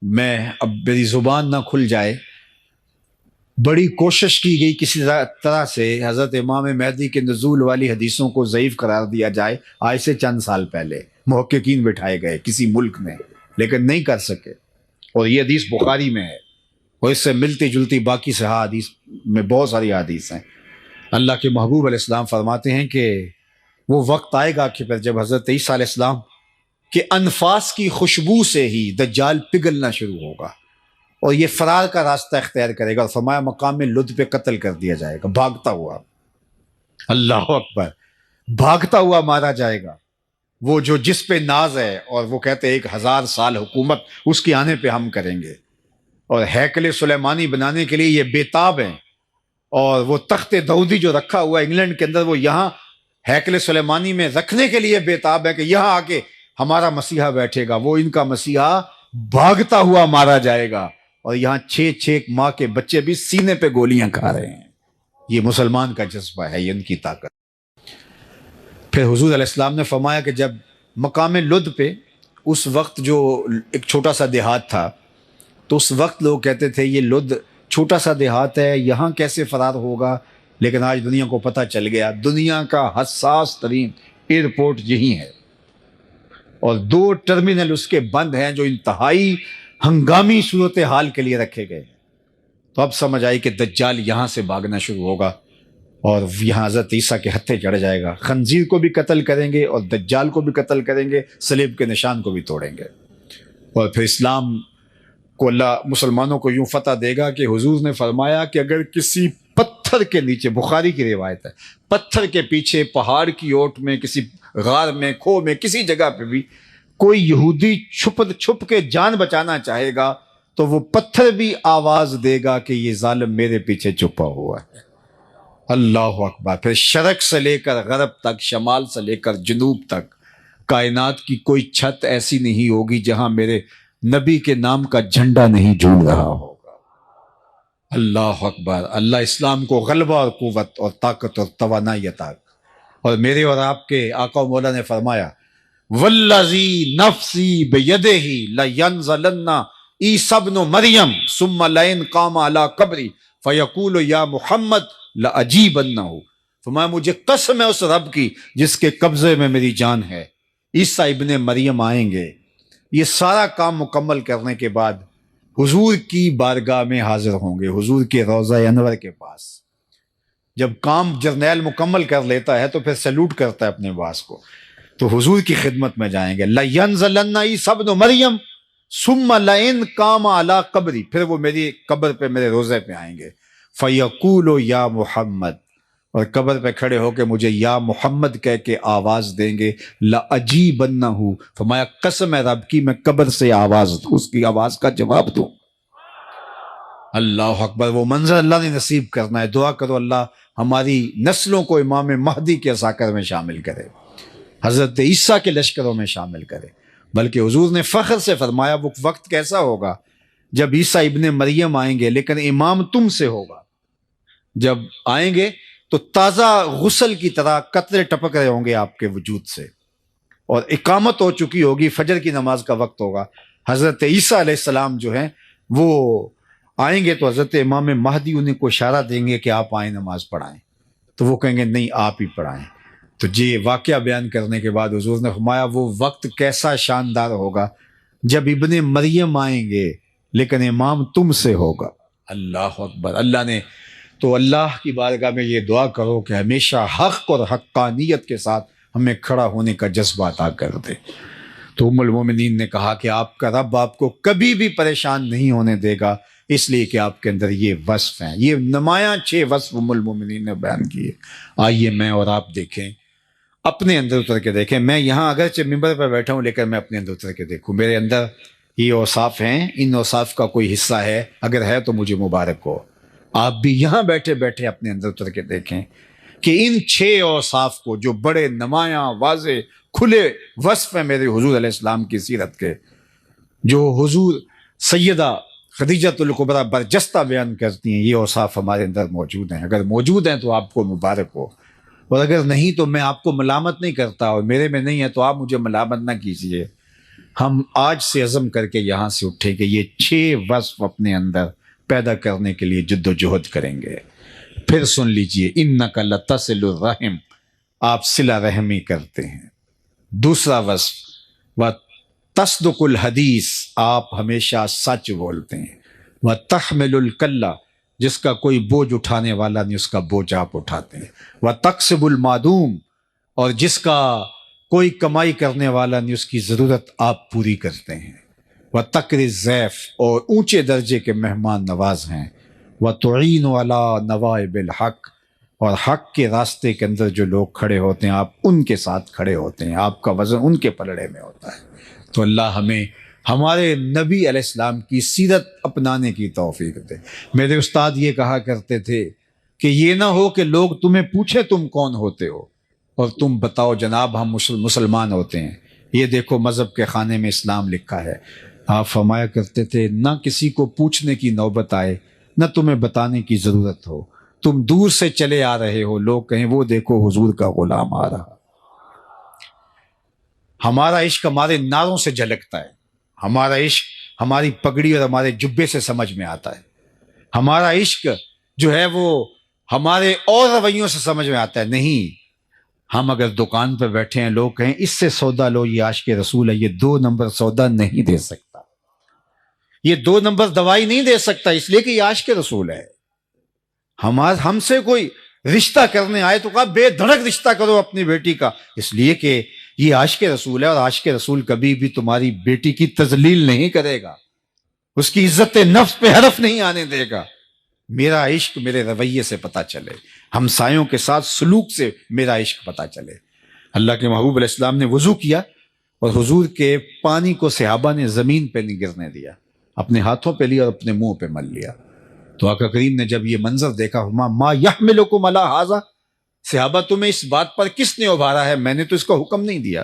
میں اب میری زبان نہ کھل جائے، بڑی کوشش کی گئی کسی طرح سے حضرت امام مہدی کے نزول والی حدیثوں کو ضعیف قرار دیا جائے آج سے چند سال پہلے، محققین بٹھائے گئے کسی ملک میں، لیکن نہیں کر سکے، اور یہ حدیث بخاری میں ہے، اور اس سے ملتی جلتی باقی صحیح حدیث میں بہت ساری حدیث ہیں۔ اللہ کے محبوب علیہ السلام فرماتے ہیں کہ وہ وقت آئے گا کہ پھر جب حضرت عیسیٰ علیہ السلام کے انفاس کی خوشبو سے ہی دجال پگھلنا شروع ہوگا اور یہ فرار کا راستہ اختیار کرے گا، اور فرمایا مقام لد پہ قتل کر دیا جائے گا، بھاگتا ہوا، اللہ اکبر، بھاگتا ہوا مارا جائے گا۔ وہ جو جس پہ ناز ہے، اور وہ کہتے ہیں 1000 سال حکومت اس کے آنے پہ ہم کریں گے، اور ہیکل سلیمانی بنانے کے لیے یہ بےتاب ہیں، اور وہ تخت داؤدی جو رکھا ہوا ہے انگلینڈ کے اندر، وہ یہاں ہیکل سلیمانی میں رکھنے کے لیے بےتاب ہے کہ یہاں آ کے ہمارا مسیحا بیٹھے گا۔ وہ ان کا مسیحا بھاگتا ہوا مارا جائے گا، اور یہاں 6 ماہ کے بچے بھی سینے پہ گولیاں کھا رہے ہیں۔ یہ مسلمان کا جذبہ ہے، یہ ان کی طاقت۔ پھر حضور علیہ السلام نے فرمایا کہ جب مقام لد پہ، اس وقت جو ایک چھوٹا سا دیہات تھا، تو اس وقت لوگ کہتے تھے یہ لد چھوٹا سا دیہات ہے، یہاں کیسے فرار ہوگا، لیکن آج دنیا کو پتہ چل گیا دنیا کا حساس ترین ایئرپورٹ یہی ہے، اور 2 ٹرمینل اس کے بند ہیں جو انتہائی ہنگامی صورتحال کے لیے رکھے گئے ہیں۔ تو اب سمجھ آئی کہ دجال یہاں سے بھاگنا شروع ہوگا، اور یہاں حضرت عیسیٰ کے ہتھے چڑھ جائے گا، خنزیر کو بھی قتل کریں گے اور دجال کو بھی قتل کریں گے، صلیب کے نشان کو بھی توڑیں گے، اور پھر اسلام کو اللہ مسلمانوں کو یوں فتح دے گا کہ حضور نے فرمایا کہ اگر کسی پتھر کے نیچے، بخاری کی روایت ہے، پتھر کے پیچھے، پہاڑ کی اوٹ میں، کسی غار میں، کھو میں، کسی جگہ پہ بھی کوئی یہودی چھپ کے جان بچانا چاہے گا تو وہ پتھر بھی آواز دے گا کہ یہ ظالم میرے پیچھے چھپا ہوا ہے۔ اللہ اکبر۔ پھر شرق سے لے کر غرب تک، شمال سے لے کر جنوب تک، کائنات کی کوئی چھت ایسی نہیں ہوگی جہاں میرے نبی کے نام کا جھنڈا نہیں جھول رہا ہوگا۔ اللہ اکبر۔ اللہ اسلام کو غلبہ اور قوت اور طاقت اور توانائی عطا۔ اور میرے اور آپ کے آقا و مولا نے فرمایا والذی نفسی بیدہ لینزلن عیسی ابن مریم ثم لئن قام علی قبری فیقول یا محمد لاجیبنہ۔ فرمایا مجھے قسم ہے اس رب کی جس کے قبضے میں میری جان ہے، عیسیٰ ابن مریم آئیں گے، یہ سارا کام مکمل کرنے کے بعد حضور کی بارگاہ میں حاضر ہوں گے، حضور کے روضہ انور کے پاس۔ جب کام جرنیل مکمل کر لیتا ہے تو پھر سیلوٹ کرتا ہے اپنے باس کو، تو حضور کی خدمت میں جائیں گے۔ لَيَنزَلَنَّ عِيسَى ابْنُ مَرْيَمَ ثُمَّ لَئِن قَامَ عَلَىٰ قَبْرِي، پھر وہ میری قبر پہ، میرے روزے پہ آئیں گے۔ فَيَقُولُ يَا مُحَمَّد، اور قبر پہ کھڑے ہو کے مجھے یا محمد کہہ کے آواز دیں گے۔ لَأَجِيبَنَّهُ، فرمایا قسم ہے رب کی میں قبر سے آواز دوں، اس کی آواز کا جواب دوں۔ اللہ اکبر۔ وہ منظر اللہ نے نصیب کرنا ہے۔ دعا کرو اللہ ہماری نسلوں کو امام مہدی کے عساکر میں شامل کرے، حضرت عیسیٰ کے لشکروں میں شامل کرے۔ بلکہ حضور نے فخر سے فرمایا وہ وقت کیسا ہوگا جب عیسیٰ ابن مریم آئیں گے، لیکن امام تم سے ہوگا۔ جب آئیں گے تو تازہ غسل کی طرح قطرے ٹپک رہے ہوں گے آپ کے وجود سے، اور اقامت ہو چکی ہوگی، فجر کی نماز کا وقت ہوگا۔ حضرت عیسیٰ علیہ السلام جو ہیں وہ آئیں گے تو حضرت امام مہدی انہیں کو اشارہ دیں گے کہ آپ آئیں نماز پڑھائیں، تو وہ کہیں گے نہیں آپ ہی پڑھائیں۔ تو یہ واقعہ بیان کرنے کے بعد حضور نے فرمایا وہ وقت کیسا شاندار ہوگا جب ابن مریم آئیں گے لیکن امام تم سے ہوگا۔ اللہ اکبر۔ اللہ نے تو اللہ کی بارگاہ میں یہ دعا کرو کہ ہمیشہ حق اور حقانیت کے ساتھ ہمیں کھڑا ہونے کا جذبہ عطا کر دے۔ تو ام المومنین نے کہا کہ آپ کا رب آپ کو کبھی بھی پریشان نہیں ہونے دے گا، اس لیے کہ آپ کے اندر یہ وصف ہیں۔ یہ نمایاں 6 وصف ام المومنین نے بیان کیے۔ آئیے میں اور آپ دیکھیں، اپنے اندر اتر کے دیکھیں۔ میں یہاں اگرچہ ممبر پہ بیٹھا ہوں لیکن میں اپنے اندر اتر کے دیکھوں، میرے اندر یہ اوصاف ہیں، ان اوصاف کا کوئی حصہ ہے، اگر ہے تو مجھے مبارک ہو۔ آپ بھی یہاں بیٹھے بیٹھے اپنے اندر اتر کے دیکھیں کہ ان 6 اوصاف کو، جو بڑے نمایاں واضح کھلے وصف ہیں میرے حضور علیہ السلام کی سیرت کے، جو حضور سیدہ خدیجۃ الکبریٰ برجستہ بیان کرتی ہیں، یہ اوصاف ہمارے اندر موجود ہیں۔ اگر موجود ہیں تو آپ کو مبارک ہو، اور اگر نہیں تو میں آپ کو ملامت نہیں کرتا، اور میرے میں نہیں ہے تو آپ مجھے ملامت نہ کیجیے۔ ہم آج سے عزم کر کے یہاں سے اٹھے کہ یہ 6 وصف اپنے اندر پیدا کرنے کے لیے جد و جہد کریں گے۔ پھر سن لیجئے، انک لتصل الرحم، آپ صلہ رحمی کرتے ہیں۔ دوسرا وصف وتصدق الحدیث، آپ ہمیشہ سچ بولتے ہیں، وتحمل الکلہ، جس کا کوئی بوجھ اٹھانے والا نہیں اس کا بوجھ آپ اٹھاتے ہیں، وتکسب المعدوم، اور جس کا کوئی کمائی کرنے والا نہیں اس کی ضرورت آپ پوری کرتے ہیں، وتقر الضیف، اور اونچے درجے کے مہمان نواز ہیں، وتعین علی نوائب الحق، اور حق کے راستے کے اندر جو لوگ کھڑے ہوتے ہیں آپ ان کے ساتھ کھڑے ہوتے ہیں، آپ کا وزن ان کے پلڑے میں ہوتا ہے۔ تو اللہ ہمیں ہمارے نبی علیہ السلام کی سیرت اپنانے کی توفیق دے۔ میرے استاد یہ کہا کرتے تھے کہ یہ نہ ہو کہ لوگ تمہیں پوچھے تم کون ہوتے ہو اور تم بتاؤ جناب ہم مسلمان ہوتے ہیں، یہ دیکھو مذہب کے خانے میں اسلام لکھا ہے۔ آپ فرمایا کرتے تھے نہ کسی کو پوچھنے کی نوبت آئے، نہ تمہیں بتانے کی ضرورت ہو، تم دور سے چلے آ رہے ہو، لوگ کہیں وہ دیکھو حضور کا غلام آ رہا۔ ہمارا عشق ہمارے نعروں سے جھلکتا ہے، ہمارا عشق ہماری پگڑی اور ہمارے جبے سے سمجھ میں آتا ہے، ہمارا عشق جو ہے وہ ہمارے اور رویوں سے سمجھ میں آتا ہے۔ نہیں، ہم اگر دکان پہ بیٹھے ہیں لوگ کہیں اس سے سودا لو، یہ عاشق رسول ہے، یہ 2 نمبر سودا نہیں دے سکتا، یہ 2 نمبر دوائی نہیں دے سکتا، اس لیے کہ یہ عاشق رسول ہے۔ ہم سے کوئی رشتہ کرنے آئے تو کہا بے دھڑک رشتہ کرو اپنی بیٹی کا، اس لیے کہ یہ عاشق رسول ہے، اور عاشق رسول کبھی بھی تمہاری بیٹی کی تذلیل نہیں کرے گا، اس کی عزت نفس پہ حرف نہیں آنے دے گا۔ میرا عشق میرے رویے سے پتہ چلے، ہمسایوں کے ساتھ سلوک سے میرا عشق پتہ چلے۔ اللہ کے محبوب علیہ السلام نے وضو کیا اور حضور کے پانی کو صحابہ نے زمین پہ نہیں گرنے دیا، اپنے ہاتھوں پہ لیا اور اپنے منہ پہ مل لیا۔ تو آقا کریم نے جب یہ منظر دیکھا، ما یحملکم علی ھذا، صحابہ تمہیں اس بات پر کس نے ابھارا ہے، میں نے تو اس کا حکم نہیں دیا۔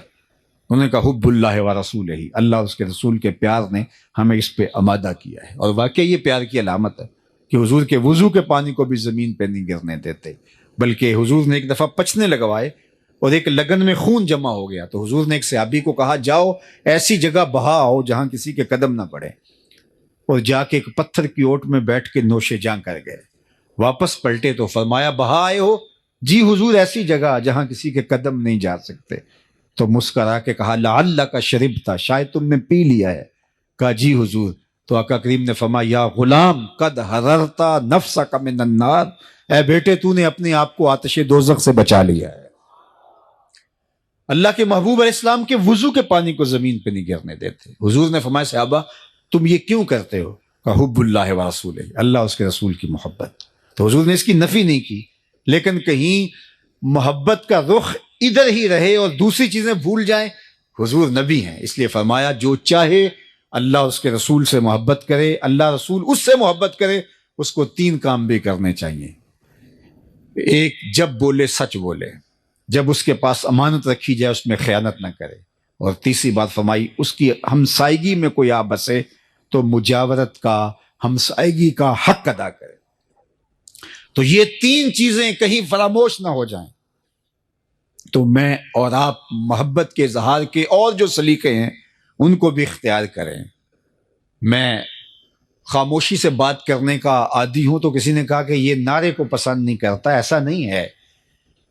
انہوں نے کہا حب اللہ و رسولہ، اللہ اور اس کے رسول کے پیار نے ہمیں اس پہ آمادہ کیا ہے، اور واقعی یہ پیار کی علامت ہے کہ حضور کے وضو کے پانی کو بھی زمین پہ نہیں گرنے دیتے، بلکہ حضور نے ایک دفعہ پچنے لگوائے اور ایک لگن میں خون جمع ہو گیا، تو حضور نے ایک صحابی کو کہا جاؤ ایسی جگہ بہا آؤ جہاں کسی کے قدم نہ پڑے، اور جا کے ایک پتھر کی اوٹ میں بیٹھ کے نوش جاں کر گئے۔ واپس پلٹے تو فرمایا بہا آئے ہو؟ جی حضور ایسی جگہ جہاں کسی کے قدم نہیں جا سکتے۔ تو مسکرا کے کہا لعلک شربتا، شاید تم نے پی لیا ہے۔ کہا جی حضور۔ تو آقا کریم نے فرمایا یا غلام قد حررتا نفسک من النار، اے بیٹے تو نے اپنے آپ کو آتش دوزخ سے بچا لیا ہے۔ اللہ کے محبوب علیہ السلام کے وضو کے پانی کو زمین پہ نہیں گرنے دیتے۔ حضور نے فرمایا صحابہ تم یہ کیوں کرتے ہو؟ کہ حب اللہ و رسولہ، اللہ اس کے رسول کی محبت۔ تو حضور نے اس کی نفی نہیں کی، لیکن کہیں محبت کا رخ ادھر ہی رہے اور دوسری چیزیں بھول جائیں۔ حضور نبی ہیں، اس لیے فرمایا جو چاہے اللہ اس کے رسول سے محبت کرے، اللہ رسول اس سے محبت کرے، اس کو 3 کام بھی کرنے چاہیے۔ ایک، جب بولے سچ بولے، جب اس کے پاس امانت رکھی جائے اس میں خیانت نہ کرے، اور تیسری بات فرمائی اس کی ہمسائیگی میں کوئی آ بسے تو مجاورت کا، ہمسائیگی کا حق ادا کرے۔ تو یہ 3 چیزیں کہیں فراموش نہ ہو جائیں تو میں اور آپ محبت کے اظہار کے اور جو سلیقے ہیں ان کو بھی اختیار کریں۔ میں خاموشی سے بات کرنے کا عادی ہوں، تو کسی نے کہا کہ یہ نعرے کو پسند نہیں کرتا، ایسا نہیں ہے،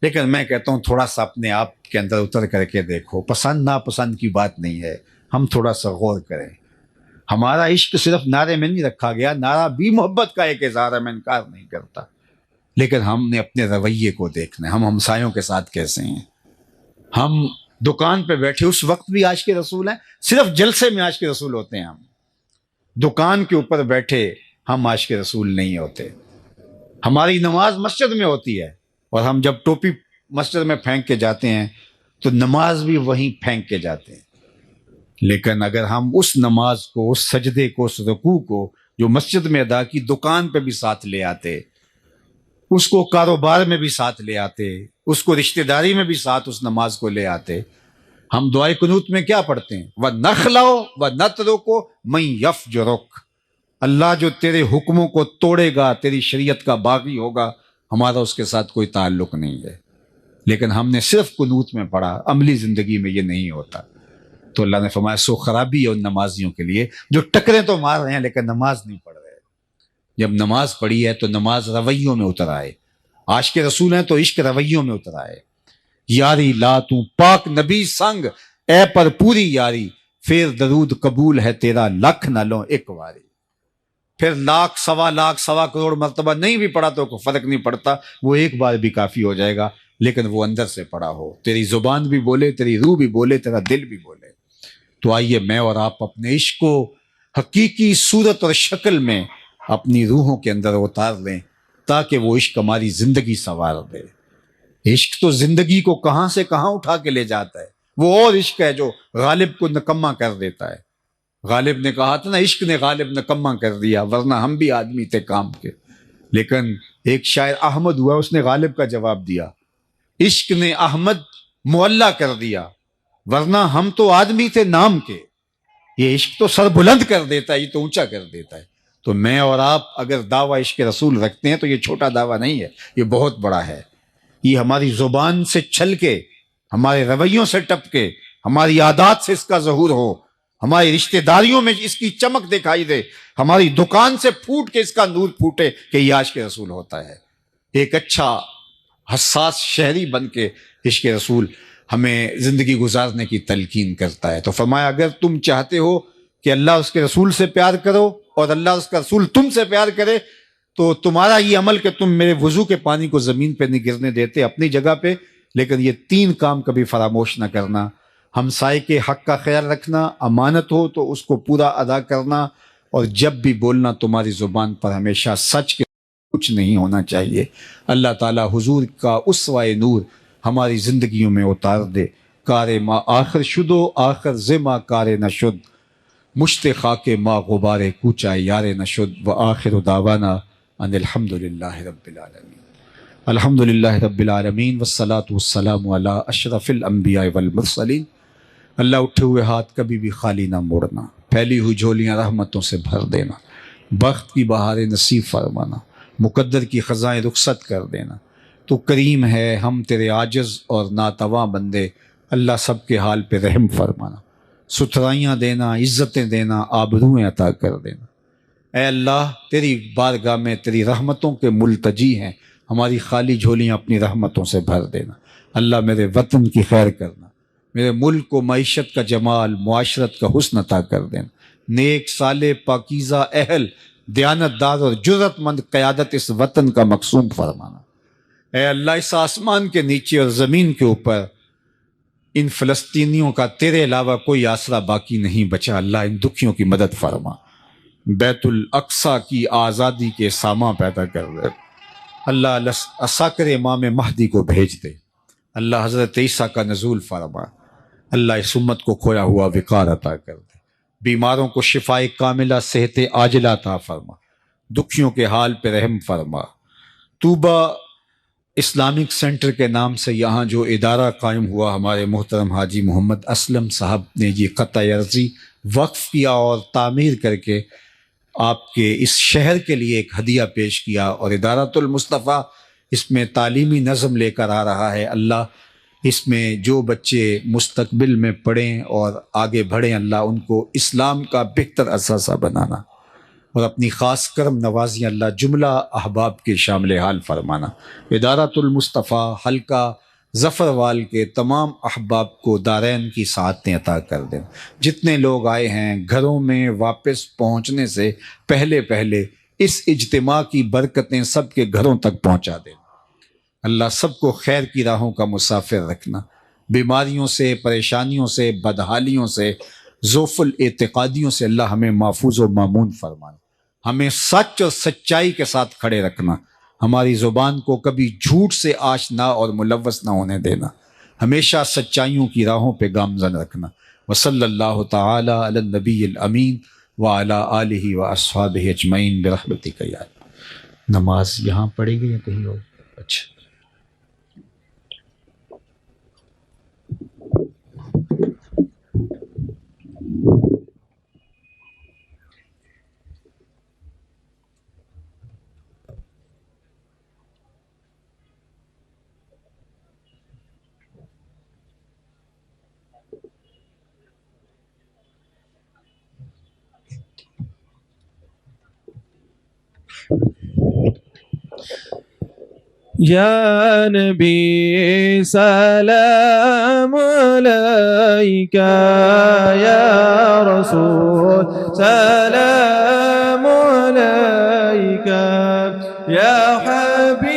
لیکن میں کہتا ہوں تھوڑا سا اپنے آپ کے اندر اتر کر کے دیکھو، پسند ناپسند کی بات نہیں ہے، ہم تھوڑا سا غور کریں۔ ہمارا عشق صرف نعرے میں نہیں رکھا گیا، نعرہ بھی محبت کا ایک اظہار ہے، میں انکار نہیں کرتا، لیکن ہم نے اپنے رویے کو دیکھنا ہے، ہم ہمسایوں کے ساتھ کیسے ہیں۔ ہم دکان پہ بیٹھے اس وقت بھی عاشق رسول ہیں، صرف جلسے میں عاشق رسول ہوتے ہیں، ہم دکان کے اوپر بیٹھے ہم عاشق رسول نہیں ہوتے۔ ہماری نماز مسجد میں ہوتی ہے، اور ہم جب ٹوپی مسجد میں پھینک کے جاتے ہیں تو نماز بھی وہیں پھینک کے جاتے ہیں، لیکن اگر ہم اس نماز کو، اس سجدے کو، اس رکوع کو جو مسجد میں ادا کی دکان پہ بھی ساتھ لے آتے، اس کو کاروبار میں بھی ساتھ لے آتے، اس کو رشتہ داری میں بھی ساتھ اس نماز کو لے آتے۔ ہم دعائے قنوت میں کیا پڑھتے ہیں؟ وَنَخْلَعُ وَنَتْرُكُ مَن يَفْجُرُكَ، اللہ جو تیرے حکموں کو توڑے گا، تیری شریعت کا باغی ہوگا، ہمارا اس کے ساتھ کوئی تعلق نہیں ہے۔ لیکن ہم نے صرف قنوت میں پڑھا، عملی زندگی میں یہ نہیں ہوتا۔ تو اللہ نے فرمایا سو خرابی ہے ان نمازیوں کے لیے جو ٹکریں تو مار رہے ہیں لیکن نماز نہیں پڑھ رہے۔ جب نماز پڑھی ہے تو نماز رویوں میں اتر آئے، عاشق رسول ہیں تو عشق رویوں میں اتر آئے۔ یاری لا تو پاک نبی سنگ، اے پر پوری یاری، پھر درود قبول ہے تیرا لکھ نہ لو ایک واری۔ پھر لاکھ سوا کروڑ مرتبہ نہیں بھی پڑھا تو کوئی فرق نہیں پڑتا، وہ ایک بار بھی کافی ہو جائے گا، لیکن وہ اندر سے پڑھا ہو، تیری زبان بھی بولے، تیری روح بھی بولے، تیرا دل بھی بولے۔ تو آئیے میں اور آپ اپنے عشق کو حقیقی صورت اور شکل میں اپنی روحوں کے اندر اتار لیں، تاکہ وہ عشق ہماری زندگی سنوار دے۔ عشق تو زندگی کو کہاں سے کہاں اٹھا کے لے جاتا ہے، وہ اور عشق ہے جو غالب کو نکما کر دیتا ہے۔ غالب نے کہا تھا نا، عشق نے غالب نکما کر دیا، ورنہ ہم بھی آدمی تھے کام کے۔ لیکن ایک شاعر احمد ہوا، اس نے غالب کا جواب دیا، عشق نے احمد معلّہ کر دیا، ورنہ ہم تو آدمی تھے نام کے۔ یہ عشق تو سر بلند کر دیتا ہے، یہ تو اونچا کر دیتا ہے۔ تو میں اور آپ اگر دعویٰ عشق رسول رکھتے ہیں تو یہ چھوٹا دعویٰ نہیں ہے، یہ بہت بڑا ہے۔ یہ ہماری زبان سے چھل کے، ہمارے رویوں سے ٹپ کے، ہماری عادات سے اس کا ظہور ہو، ہماری رشتہ داریوں میں اس کی چمک دکھائی دے، ہماری دکان سے پھوٹ کے اس کا نور پھوٹے کہ یہ عشق رسول ہوتا ہے۔ ایک اچھا حساس شہری بن کے عشق رسول ہمیں زندگی گزارنے کی تلقین کرتا ہے۔ تو فرمایا اگر تم چاہتے ہو کہ اللہ اس کے رسول سے پیار کرو اور اللہ اس کا رسول تم سے پیار کرے، تو تمہارا یہ عمل کہ تم میرے وضو کے پانی کو زمین پہ نہیں گرنے دیتے اپنی جگہ پہ، لیکن یہ 3 کام کبھی فراموش نہ کرنا: ہمسائے کے حق کا خیال رکھنا، امانت ہو تو اس کو پورا ادا کرنا، اور جب بھی بولنا تمہاری زبان پر ہمیشہ سچ کے کچھ نہیں ہونا چاہیے۔ اللہ تعالی حضور کا اسوہ نور ہماری زندگیوں میں اتار دے۔ کار ما آخر شدو آخر زما کار نشد، مشت خاک ما غبار کوچا یار نشد، و آخر دعوانا ان الحمد للہ رب العالمین۔ الحمد للہ رب العالمین والصلاة والسلام علی اشرف الانبیاء والمرسلین۔ اللہ اٹھے ہوئے ہاتھ کبھی بھی خالی نہ موڑنا، پھیلی ہوئی جھولیاں رحمتوں سے بھر دینا، بخت کی بہاریں نصیب فرمانا، مقدر کی خزائیں رخصت کر دینا۔ تو کریم ہے، ہم تیرے عاجز اور ناتواں بندے، اللہ سب کے حال پہ رحم فرمانا، ستھرائیاں دینا، عزتیں دینا، آبروئیں عطا کر دینا۔ اے اللہ تیری بارگاہ میں تیری رحمتوں کے ملتجی ہیں، ہماری خالی جھولیاں اپنی رحمتوں سے بھر دینا۔ اللہ میرے وطن کی خیر کرنا، میرے ملک کو معیشت کا جمال، معاشرت کا حسن عطا کر دینا، نیک صالح پاکیزہ اہل دیانت دار اور جرت مند قیادت اس وطن کا مقسوم فرمانا۔ اے اللہ اس آسمان کے نیچے اور زمین کے اوپر ان فلسطینیوں کا تیرے علاوہ کوئی آسرا باقی نہیں بچا، اللہ ان دکھیوں کی مدد فرما، بیت الاقصیٰ کی آزادی کے ساماں پیدا کر دے۔ اللہ عساکر امام مہدی کو بھیج دے، اللہ حضرت عیسیٰ کا نزول فرما، اللہ اس امت کو کھویا ہوا وقار عطا کر دے، بیماروں کو شفائے کاملہ صحت عاجلہ عطا فرما، دکھیوں کے حال پہ رحم فرما۔ طوبہ اسلامک سینٹر کے نام سے یہاں جو ادارہ قائم ہوا، ہمارے محترم حاجی محمد اسلم صاحب نے یہ قطع عرضی وقف کیا اور تعمیر کر کے آپ کے اس شہر کے لیے ایک ہدیہ پیش کیا، اور ادارۃ المصطفیٰ اس میں تعلیمی نظم لے کر آ رہا ہے۔ اللہ اس میں جو بچے مستقبل میں پڑھیں اور آگے بڑھیں، اللہ ان کو اسلام کا بہتر اثاثہ بنانا، اور اپنی خاص کرم نوازی اللہ جملہ احباب کے شامل حال فرمانا۔ ادارۃ المصطفیٰ حلقہ ظفروال کے تمام احباب کو دارین کی سعادتیں عطا کر دیں۔ جتنے لوگ آئے ہیں گھروں میں واپس پہنچنے سے پہلے پہلے اس اجتماع کی برکتیں سب کے گھروں تک پہنچا دیں۔ اللہ سب کو خیر کی راہوں کا مسافر رکھنا، بیماریوں سے، پریشانیوں سے، بدحالیوں سے، ضعف الاعتقادیوں سے اللہ ہمیں محفوظ و مامون فرمانا، ہمیں سچ اور سچائی کے ساتھ کھڑے رکھنا، ہماری زبان کو کبھی جھوٹ سے آشنا اور ملوث نہ ہونے دینا، ہمیشہ سچائیوں کی راہوں پہ گامزن رکھنا۔ وصلی اللہ تعالی علی النبی الامین وعلی آلہ واصحابہ اجمعین برحمتک یا اللہ۔ نماز یہاں پڑھے گی یا کہیں اور؟ اچھا، يا نبي سلام عليك يا رسول سلام عليك يا حبيب